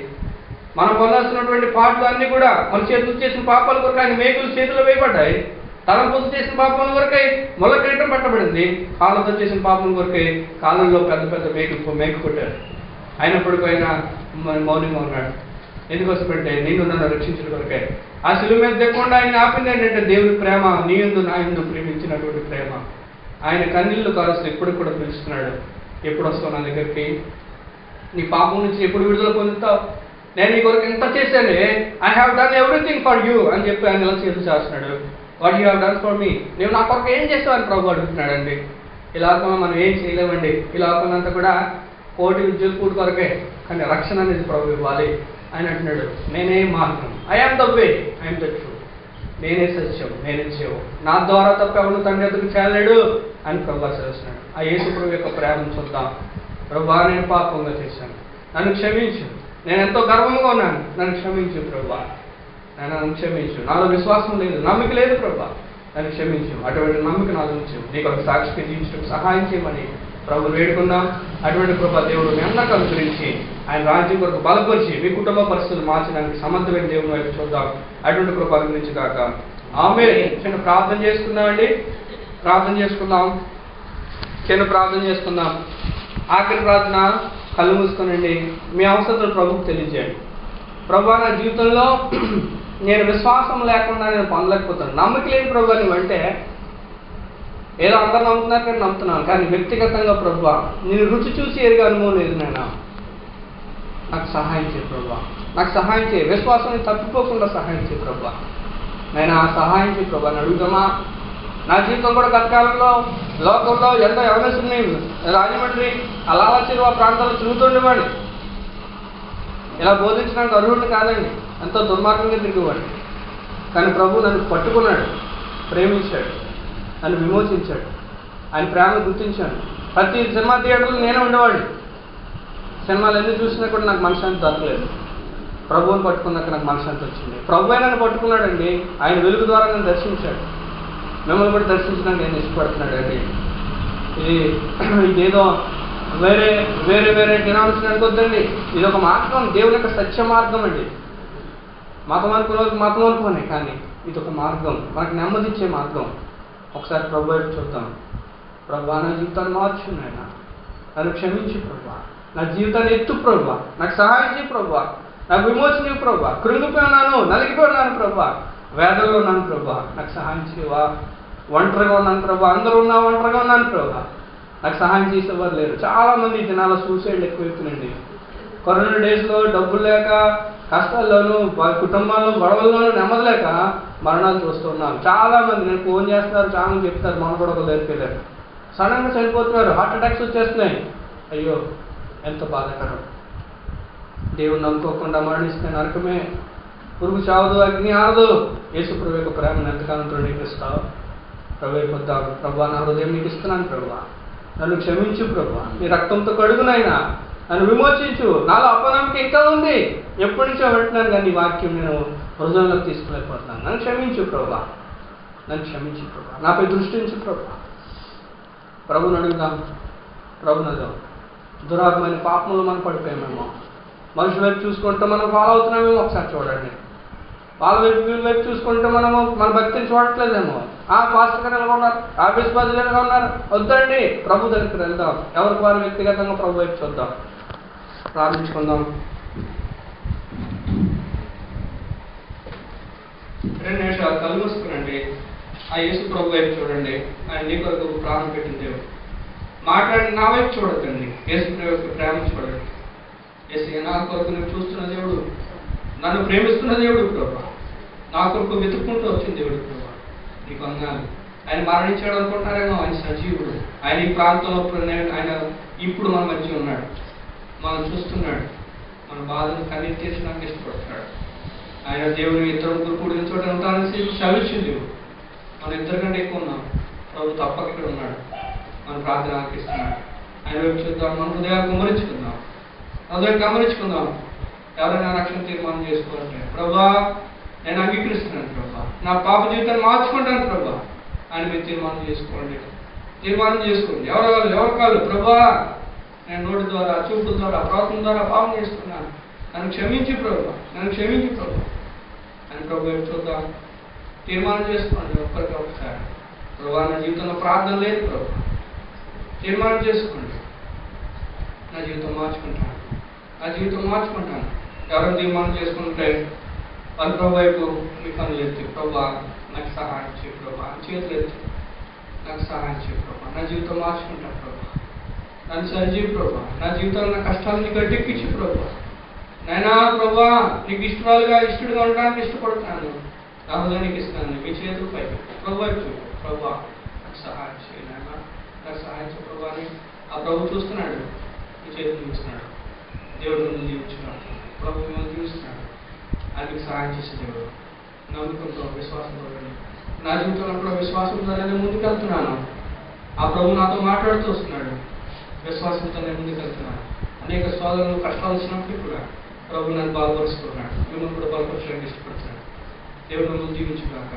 మనం పొందాల్సినటువంటి పాటలు అన్నీ కూడా మన చేతులు చేసిన పాపాల కొరకు ఆయన మేకులు చేతిలో వేయబడ్డాయి. తలంపులు చేసిన పాపం కొరకై మొల కిరీటం పట్టబడింది. కాళ్ళతో చేసిన పాపం కొరకై కాళ్ళల్లో పెద్ద పెద్ద మేకు కొట్టారు. అయినప్పటికీ ఆయన మౌనంగా ఉన్నాడు. ఎందుకోసం అంటే నిన్ను నన్ను రక్షించిన కొరకే. ఆ సిలువ మీద దిగకుండా ఆయన ఆపింది ఏంటంటే దేవుడి ప్రేమ, నీ యందు నా యందు ప్రేమించినటువంటి ప్రేమ. ఆయన కన్నీళ్లు కారుస్తూ ఎప్పటికి కూడా పిలుస్తున్నాడు, ఎప్పుడు వస్తావు నా దగ్గరికి? నీ పాపం నుంచి ఎప్పుడు విడుదల పొందుతావు? నేను నీ కొరకు ఎంత చేశాను, I have done everything for you అని చెప్పి ఆయన ఇలా చేతులు చేస్తున్నాడు. What you have done for me, నువ్వు నా కొరకు ఏం చేస్తావు అని ప్రభు అడుగుతున్నాడండి. ఈ లోకంలో మనం ఏం చేయలేమండి. ఈ లోకంలో అంతా కూడా కోటి ఉద్యోగ కూడి కొరకే, కానీ రక్షణ అనేది ప్రభు ఇవ్వాలి. ఆయన అంటున్నాడు, నేనే మార్గం, I am the way, I am the truth, నేనే సత్యం, నేనే జీవం, నా ద్వారా తప్ప ఎవరు తండ్రి ఎదురు చేయలేడు అని ప్రభు చేస్తున్నాడు. ఆ యేసు ప్రభు యొక్క ప్రేమను చూద్దాం. ప్రభు నేను పాపంగా చేశాను, నన్ను క్షమించు, నేను ఎంతో గర్వంగా ఉన్నాను, నన్ను క్షమించు ప్రభు, నన్ను క్షమించు, నాలో విశ్వాసం లేదు, నమ్మిక లేదు ప్రభు, నన్ను క్షమించు, అటువంటి నమ్మిక నాలో ఉంచు, నీకు ఒక సాక్షిగా జీవించడం సహాయం చేయమని ప్రభు వేడుకుందాం. అటువంటి కృప దేవుడు మీ అందరికీ అనుగ్రహించి ఆయన రాజ్యం కొరకు బలపరిచి మీ కుటుంబ పరిస్థితులు మార్చడానికి సమర్థమైన దేవుని వైపు చూద్దాం. అటువంటి కృప అనుగ్రహించుగాక. ఆమేన్. చిన్న ప్రార్థన చేసుకుందామండి. చిన్న ప్రార్థన చేసుకుందాం. ఆఖరి ప్రార్థన, కళ్ళు మూసుకొనండి. మీ అవసరాలు ప్రభుకు తెలియజేయండి. ప్రభు నా జీవితంలో నేను విశ్వాసం లేకుండా నేను పొందలేకపోతాను, నమ్మకం లేని ప్రభు నువ్వంటే ఏదో అందరు నమ్ముతున్నారు కానీ నమ్ముతున్నాను, కానీ వ్యక్తిగతంగా ప్రభు నేను రుచి చూసి ఎరిగే అనుభవం లేదు. నాకు సహాయం చేయ ప్రభు, నాకు సహాయం చేయ, విశ్వాసాన్ని తప్పిపోకుండా సహాయం చేయ ప్రభు, నేను ఆ సహాయం చేయ ప్రభు అని అడుగుతామా? నా జీవితం కూడా గతకాలంలో లోకంలో ఎంతో ఎవరిని రాజమండ్రి అలా చెరువు ఆ ప్రాంతాల్లో తిరుగుతుండేవాడిని. ఇలా బోధించడానికి అర్హుడిని కాదండి, ఎంతో దుర్మార్గంగా తిరిగేవాడిని. కానీ ప్రభు నన్ను పట్టుకున్నాడు, ప్రేమించాడు, నన్ను విమోచించాడు. ఆయన ప్రేమను గుర్తించాను. ప్రతి సినిమా థియేటర్లో నేనే ఉండేవాడిని. సినిమాలు ఎన్ని చూసినా కూడా నాకు మనశ్శాంతి దొరకలేదు. ప్రభువుని పట్టుకున్నాక నాకు మనశ్శాంతి వచ్చింది. ప్రభు నన్ను పట్టుకున్నాడండి. ఆయన వెలుగు ద్వారా నన్ను దర్శించాడు. మిమ్మల్ని కూడా దర్శించడానికి ఆయన ఇష్టపడుతున్నాడు అండి. ఇదేదో వేరే వేరే వేరే డినామినేషన్ వద్దండి. ఇది ఒక మార్గం, దేవుని యొక్క సత్య మార్గం అండి. మతం అనుకోనే, కానీ ఇది ఒక మార్గం, మనకు నెమ్మదిచ్చే మార్గం. ఒకసారి ప్రభు వైపు చూద్దాం. ప్రభా, నా జీవితాన్ని మార్చు నాయన, నన్ను క్షమించు ప్రభా, నా జీవితాన్ని ఎత్తు ప్రభా, నాకు సహాయం చేయి ప్రభా, నాకు విమోచన ప్రభా, కృంగిపోయినాను, నలిగిపోయినాను ప్రభా, వేదనలో ఉన్నాను ప్రభా, నాకు సహాయం చేయవా, ఒంటరిగా ఉన్నాను ప్రభా, అందరూ ఉన్నా ఒంటరిగా ఉన్నాను ప్రభా, నాకు సహాయం చేసేవారు లేరు. చాలామంది ఈ దినాల సూసైడ్లు ఎక్కువైపోయినండి. కరోనా డేస్లో డబ్బులు లేక, కష్టాల్లోనూ, కుటుంబాల్లో గొడవల్లోనూ నెమ్మది లేక మరణాలు చూస్తున్నాం. చాలామంది నేను ఫోన్ చేస్తున్నారు, చాలా చెప్తారు, మనం కూడా ఒక దగ్గరికి వెళ్ళారు, సడన్గా చనిపోతున్నారు, హార్ట్ అటాక్స్ వచ్చేస్తున్నాయి. అయ్యో, ఎంత బాధాకరం. దేవుణ్ణి నమ్ముకోకుండా మరణిస్తే నరకమే, పురుగు చావదు, అగ్ని ఆరదు. యేసు ప్రభు యొక్క ప్రేమను ఎంతకాలంతో నీకు ఇస్తావు? ప్రభు అయిపోద్దాం. ప్రభా, నా హృదయం నీకు ఇస్తున్నాను ప్రభా, నన్ను క్షమించు ప్రభా, నీ రక్తంతో కడుగునైనా నన్ను విమోచించు. నాలో అపనమ్మకం ఇంకా ఉంది, ఎప్పటి నుంచో వింటున్నాను కానీ ఈ వాక్యం నేను హృదయంలోకి తీసుకోలేకపోతున్నాను. నన్ను క్షమించు ప్రభా, నన్ను క్షమించు ప్రభా, నాపై దృష్టించు ప్రభా. ప్రభుని అడుగుదాం, ప్రభుని అడుగుదాం. దురాత్మైన పాపంలో మనం పడిపోయామేమో, మనుషుల వైపు చూసుకుంటూ మనం ఫాలో అవుతున్నామేమో ఒకసారి చూడండి. వాళ్ళ వైపు వీళ్ళ వైపు చూసుకుంటే మనము మన భక్తిని చూడట్లేదేమో. పాస్టర్ గారు ఎలా ఉన్నారు, ఆఫీస్ బాధ్యులు ఎలా ఉన్నారు, వద్దండి, ప్రభు దగ్గరికి వెళ్దాం. ఎవరికి వారు వ్యక్తిగతంగా ప్రభు వైపు చూద్దాం. ప్రారంభించుకుందాం. 2 నిమిషాలు కళ్ళు మూసుకునండి. ఆ యేసు ప్రభు వైపు చూడండి. ఆయన నీ కొరకు ప్రాణం పెట్టిన దేవుడు. మాట్లాడి నా వైపు చూడకండి, యేసు ప్రభు ప్రేమ చూడండి. యేసు నా కొరకు నువ్వు చూస్తున్న దేవుడు, నన్ను ప్రేమిస్తున్న దేవుడు ప్రభు, నా కొరకు వెతుక్కుంటూ వచ్చిన దేవుడు ప్రభు, నీకు వందనాలు. ఆయన మరణించాడు అనుకుంటున్నారేమో, ఆయన సజీవుడు. ఆయన ఈ ప్రాంతంలో ఆయన ఇప్పుడు మన మధ్య ఉన్నాడు, మనం చూస్తున్నాడు, మన బాధను కన్నీరు తీర్చడానికి ఇష్టపడుతున్నాడు. ఆయన దేవుని ఇద్దరు ముగ్గురు కూడిన చోట ఉంటానని సెలవిచ్చింది దేవుడు. మనం ఇద్దరు కంటే ఎక్కువ ఉన్నాం. ప్రభు తప్పక ఇక్కడ ఉన్నాడు, మన ప్రార్థన ఆలకిస్తున్నాడు. ఆయన వైపు చూద్దాం, మన హృదయాలు గమనించుకుందాం, గమనించుకుందాం. ఎవరైనా రక్షణ తీర్మానం చేసుకోవాలంటే, ప్రభా నేను అంగీకరిస్తున్నాను ప్రభా, నా పాప జీవితాన్ని మార్చుకుంటాను ప్రభా అని మీరు తీర్మానం చేసుకోండి. ఎవరు కాదు ప్రభా, నేను నోటి ద్వారా, చూపు ద్వారా, ప్రవర్తన ద్వారా పాపం చేస్తున్నాను, నన్ను క్షమించి ప్రభా, నన్ను క్షమించి ప్రభా అని ప్రభు వైపు చూద్దాం. తీర్మానం చేసుకోండి ఒక్కరికి ఒకసారి. ప్రభా, నా జీవితంలో ప్రార్థన లేదు ప్రభా, తీర్మానం చేసుకోండి. నా జీవితం మార్చుకుంటాను. ఎవరైనా తీర్మానం చేసుకుంటే వాళ్ళ ప్రభు వైపు మీ కనులు ఎత్తి, ప్రభా నాకు సహాయం చేయి ప్రభా, చేతులు ఎత్తి నాకు సహాయం చేయి ప్రభా, నా జీవితం మార్చుకుంటాను ప్రభా, నన్ను సరిచేయి ప్రభా, నా జీవితంలో నా కష్టాలని గట్టెక్కించి ప్రభా, నైనా ప్రభా నీకు ఇష్టడుగా ఉండడానికి ఇష్టపడుతున్నాను, నా హృదయానికి ఇస్తున్నాను. మీ చేతులు పైకి ప్రభు వైపు ప్రభా నాకు సహాయం చేయి, నాయన నాకు సహాయం చేయి ప్రభా అని ఆ ప్రభు చూస్తున్నాడు, మీ చేతులు చూస్తున్నాడు. దేవుడు మిమ్మల్ని జీవించున్నాడు, ప్రభు మిమ్మల్ని జీవిస్తున్నాడు. ఆయనకి సహాయం చేసే దేవుడు. నమ్మకంతో, విశ్వాసంతో, నా జీవితంలో కూడా విశ్వాసంతో నేను ముందుకెళ్తున్నాను. ఆ ప్రభు నాతో మాట్లాడుతూ వస్తున్నాడు, విశ్వాసంతో నేను ముందుకెళ్తున్నాను. అనేక సోదరులు కష్టాలు వచ్చినప్పటికీ కూడా ప్రభు నన్ను బలపరుస్తున్నాడు, మిమ్మల్ని కూడా బలపరచడానికి ఇష్టపడుతున్నాడు. దేవుడు మిమ్మల్ని జీవించుగాక.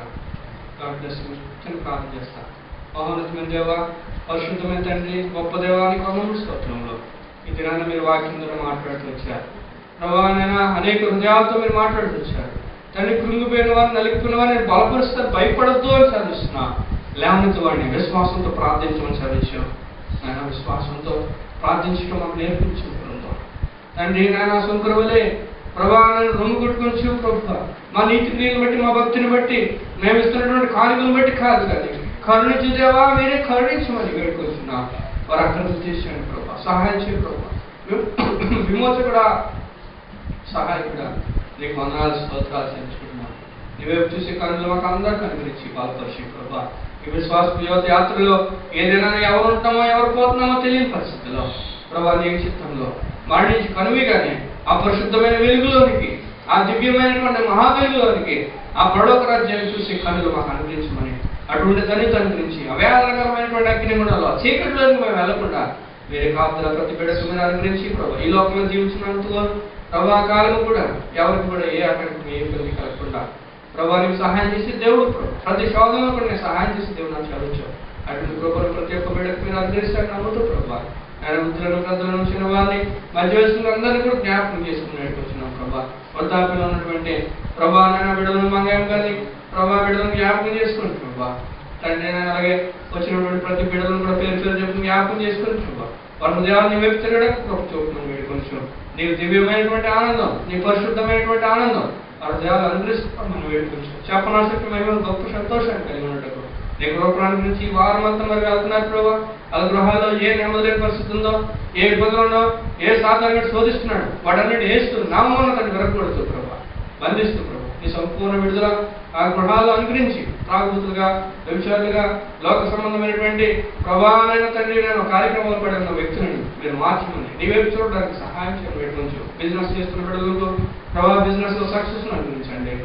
చిన్న ప్రార్థన చేస్తా. మహోన్నతమైన దేవ, పరిశుద్ధమైన తండ్రి, గొప్ప దేవానికి వందనాలు స్తోత్రంలో ఈ దినాన్ని మీరు వాక్యం ద్వారా మాట్లాడుతూ వచ్చారు ప్రభావైనా. అనేక హృదయాలతో మీరు మాట్లాడుతూ వచ్చారు తండ్రి. కృంగిపోయిన వారిని, నలిగిపోయిన వారిని బలపరుస్తారు, భయపడద్దు అని చదివిస్తున్నా. లేవనెత్తవాడిని విశ్వాసంతో ప్రార్థించమని చదివించాం నాయన. విశ్వాసంతో ప్రార్థించడం మాకు నేర్పించు తండ్రి. నాయన శంకరులే ప్రభావాన్ని రొమ్ము కొట్టుకొని చూపు ప్రభు, మా నీతి క్రియలను బట్టి, మా భక్తిని బట్టి, మేము ఇస్తున్నటువంటి కానుకలను బట్టి కాదు కానీ కరుణించు దేవా, మీరే కరుణించమని వేడుకొచ్చున్నా. వారు అక్కడ తీర్చండి ప్రభా, సహాయం చేయ ప్రభా. విమోచకుడా, సహాయకుడా, నీకు వందనాలు స్తోత్రాలు చెల్లించుకుంటున్నాను. నీవేపు చూసే కనులు మాకు అందరూ కనిపించి బాధపరిచి ప్రభా, ఈ విశ్వాస యాత్రలో ఏదైనా ఎవరు ఉంటామో ఎవరు పోతున్నామో తెలియని పరిస్థితిలో ప్రభా, నీ చిత్తంలో మరణించి కనువిగానే ఆ పరిశుద్ధమైన వెలుగులోనికి, ఆ దివ్యమైనటువంటి మహావెలుగులోనికి, ఆ పరలోక రాజ్యాన్ని చూసి కనులు మాకు అనుగ్రహించమని, అటువంటి తల్లి అనుగ్రహించి అవేదనకరమైనటువంటి అగ్నిగుండంలో చీకటిలోకి మేము వెళ్లకుండా వేరే కాపుదల ప్రతి బిడ్డకు మీరు అనుగ్రహించి ప్రభా, ఈ లోకంలో జీవించినందుకు ప్రభా కాలము కూడా ఎవరికి కూడా ఏ ఆటంకం, ఏ ఇబ్బంది కలగకుండా ప్రభానికి సహాయం చేసి దేవుడు ప్రతి శోధనలో కూడా నేను సహాయం చేసి దేవుడు నాకు చదివించావు. అటువంటి కృపలు ప్రతి ఒక్క బిడ్డకు మీరు అందరిస్తారని నమ్ముతూ ప్రభా ఆయన ఉద్యోగ పెద్దల ఉంచిన వారిని మధ్య వయసులో అందరినీ కూడా జ్ఞాపకం చేసుకున్నట్టు వచ్చినాం ప్రభా. వృద్ధాప్యంలో ఉన్నటువంటి ప్రభా నాయన బిడ్డలను మంగం కానీ ప్రభా బిడ్డలను జ్ఞాపకం చేసుకుని ప్రభా తండ్రి అలాగే వచ్చినటువంటి ప్రతి బిడ్డలను కూడా పేరు పేరు చెప్పి జ్ఞాపకం చేసుకుని ప్రభా వారి హృదయాన్ని వైపు తిరగడానికి గొప్ప చూపుతున్నాం. వీడి కొంచెం నీకు దివ్యమైనటువంటి ఆనందం, నీ పరిశుద్ధమైనటువంటి ఆనందం ఆ హృదయాలు అనుగ్రహిస్తాం. మనం వేడుకొంచెం చెప్పనాశక్తమైన గొప్ప సంతోషాన్ని కలిగి ఉన్నట్టు నీ గృహప్రాణం నుంచి ఈ వారం అంతా మరి వెళ్తున్నారు ప్రభావ. వాళ్ళ గృహాల్లో ఏ నెమ్మదిలేని పరిస్థితి ఉందో, ఏ ఇబ్బందులు ఉందో, ఏ సాధారణ శోధిస్తున్నాడు వాటన్నిటి వేస్తూ నామూన తను విరగొడుతూ ప్రభావ బంధిస్తూ ప్రభావ ఈ సంపూర్ణ విడుదల ఆ గృహాల్లో అనుగ్రహించి త్రాగుబోతులుగా వ్యభిచారులుగా లోక సంబంధమైనటువంటి ప్రభావమైన తండ్రి నేను కార్యక్రమాలు పడి ఉన్న వ్యక్తులను మీరు మార్చమని నీ వైపు చూడడానికి సహాయం చేయడం పెట్టుకోవచ్చు. బిజినెస్ చేస్తున్న బిడ్డలకు ప్రభావ బిజినెస్ లో సక్సెస్ అనుగ్రహించండి.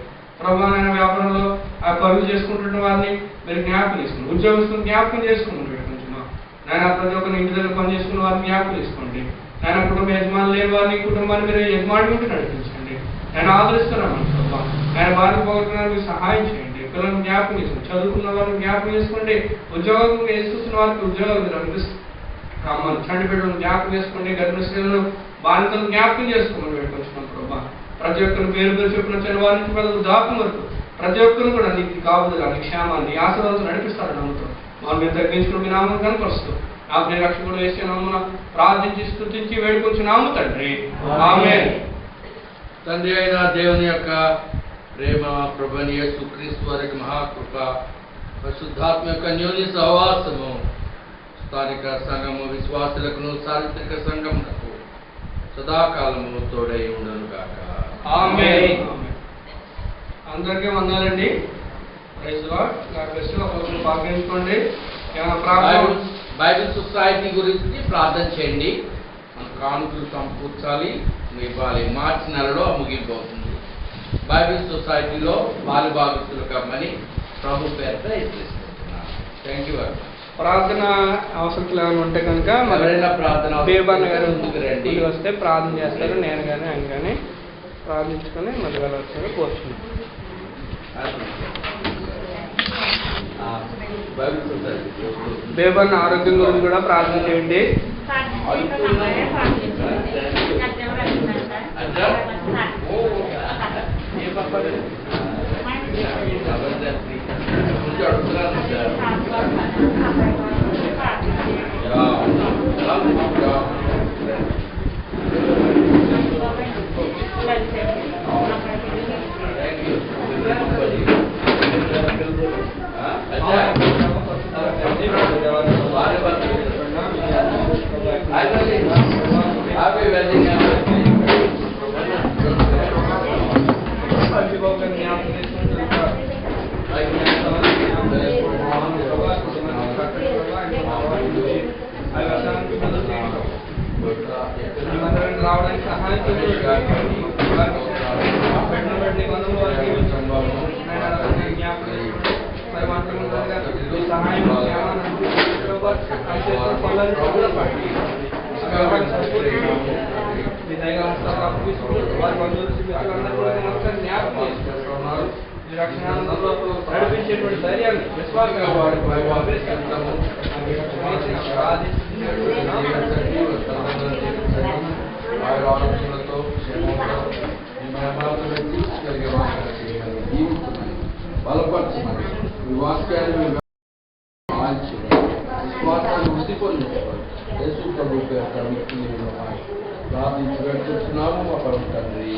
ప్రభావమైన వ్యాపారంలో ఆ పనులు చేసుకుంటున్న వారిని మీరు జ్ఞాపకం చేసుకోండి. ఉద్యోగస్తులను జ్ఞాపకం చేసుకోండి. పెట్టుకుంటున్నాం నేను ప్రతి ఒక్కరిని ఇంటి దగ్గర పని చేసుకున్న వారిని జ్ఞాపకం చేసుకోండి. నేను కుటుంబ యజమానులు లేని వారిని కుటుంబాన్ని మీరు యజమాని ఉంటే నడిపించండి. నేను ఆదరిస్తున్నాను ప్రభావ. ఆయన వారిని పోగొట్టడానికి సహాయం చేయండి. పిల్లలను జ్ఞాపకం చేసుకోండి. చదువుకున్న వారిని జ్ఞాపకం చేసుకోండి. ఉద్యోగం వేసుకున్న వారికి ఉద్యోగాలు మీరు అనిపిస్తుంది. చండి బిడ్డలను జ్ఞాపకం చేసుకోండి. గర్భిణీ స్త్రీలను బాలికలను జ్ఞాపకం చేసుకోమని పెట్టుకొచ్చున్నాం ప్రభావ. ప్రతి ఒక్కరు పేరు పేరు చెప్పిన చిన్న వారి నుంచి పెద్దలు దాపం వరకు ప్రతి ఒక్కరు కూడా నీకు కాపుదల నీ క్షేమాన్ని ఆశీర్వాదాలు నడిపిస్తారని నమ్ముతాం. మనం మీరు తగ్గించుకుని మీ నామం కనపరుస్తూ నా ప్రియ రక్షకుడు వేసే నామమున ప్రార్థించి స్తుతించి వేడుకొంచున్నాము తండ్రి. ఆమేన్. తండ్రి అయిన దేవుని యొక్క ప్రేమ, ప్రభువైన యేసుక్రీస్తు వారి మహాకృప, పరిశుద్ధాత్మ యొక్క అన్యోన్య సహవాసము స్థానిక సంఘము విశ్వాసులకు చారిత్రక సంఘములకు సదాకాలము తోడై ఉండను గాక. ఆమేన్. అందరికీ వందనాలండి. Praise Lord. God bless you. ఒకరు పాల్గొంచుకోండి. బైబిల్ సొసైటీ గురించి ప్రార్థన చేయండి. మన కానుకలు సమకూర్చాలి, ఇవ్వాలి. మార్చి నెలలో ముగింపు అవుతుంది. బైబిల్ సొసైటీలో బాలుభాగస్తులు కమ్మని ప్రభు పేరుతో హెచ్చరిస్తున్నాను. Thank you very much. ప్రార్థన అవసరం ఏమైనా ఉంటే కనుక ఎవరైనా ప్రార్థన బేబన్న గారు ముందుకు రండి. ముందుకు వస్తే ప్రార్థన చేస్తారు. నేను కానీ ఆయన కానీ ప్రార్థించుకొని మళ్ళీ వెళ్ళవచ్చుగా కోరుచున్నాను. బేబన్న ఆరోగ్యం గురించి కూడా ప్రార్థన చేయండి. రావడానికి సహాయం నడిపించేటువంటి ధైర్యాన్ని విశ్వాసంగా ఆలోచనలతో జీవిస్తున్నాయి. బలపరచమని ఈ వాక్యాన్ని విశ్వాసాన్ని వృద్ధి పొందుకోవాలి. యేసు ప్రభు ప్రార్థించి పెట్టుకుంటున్నాము మా పరమ తండ్రి.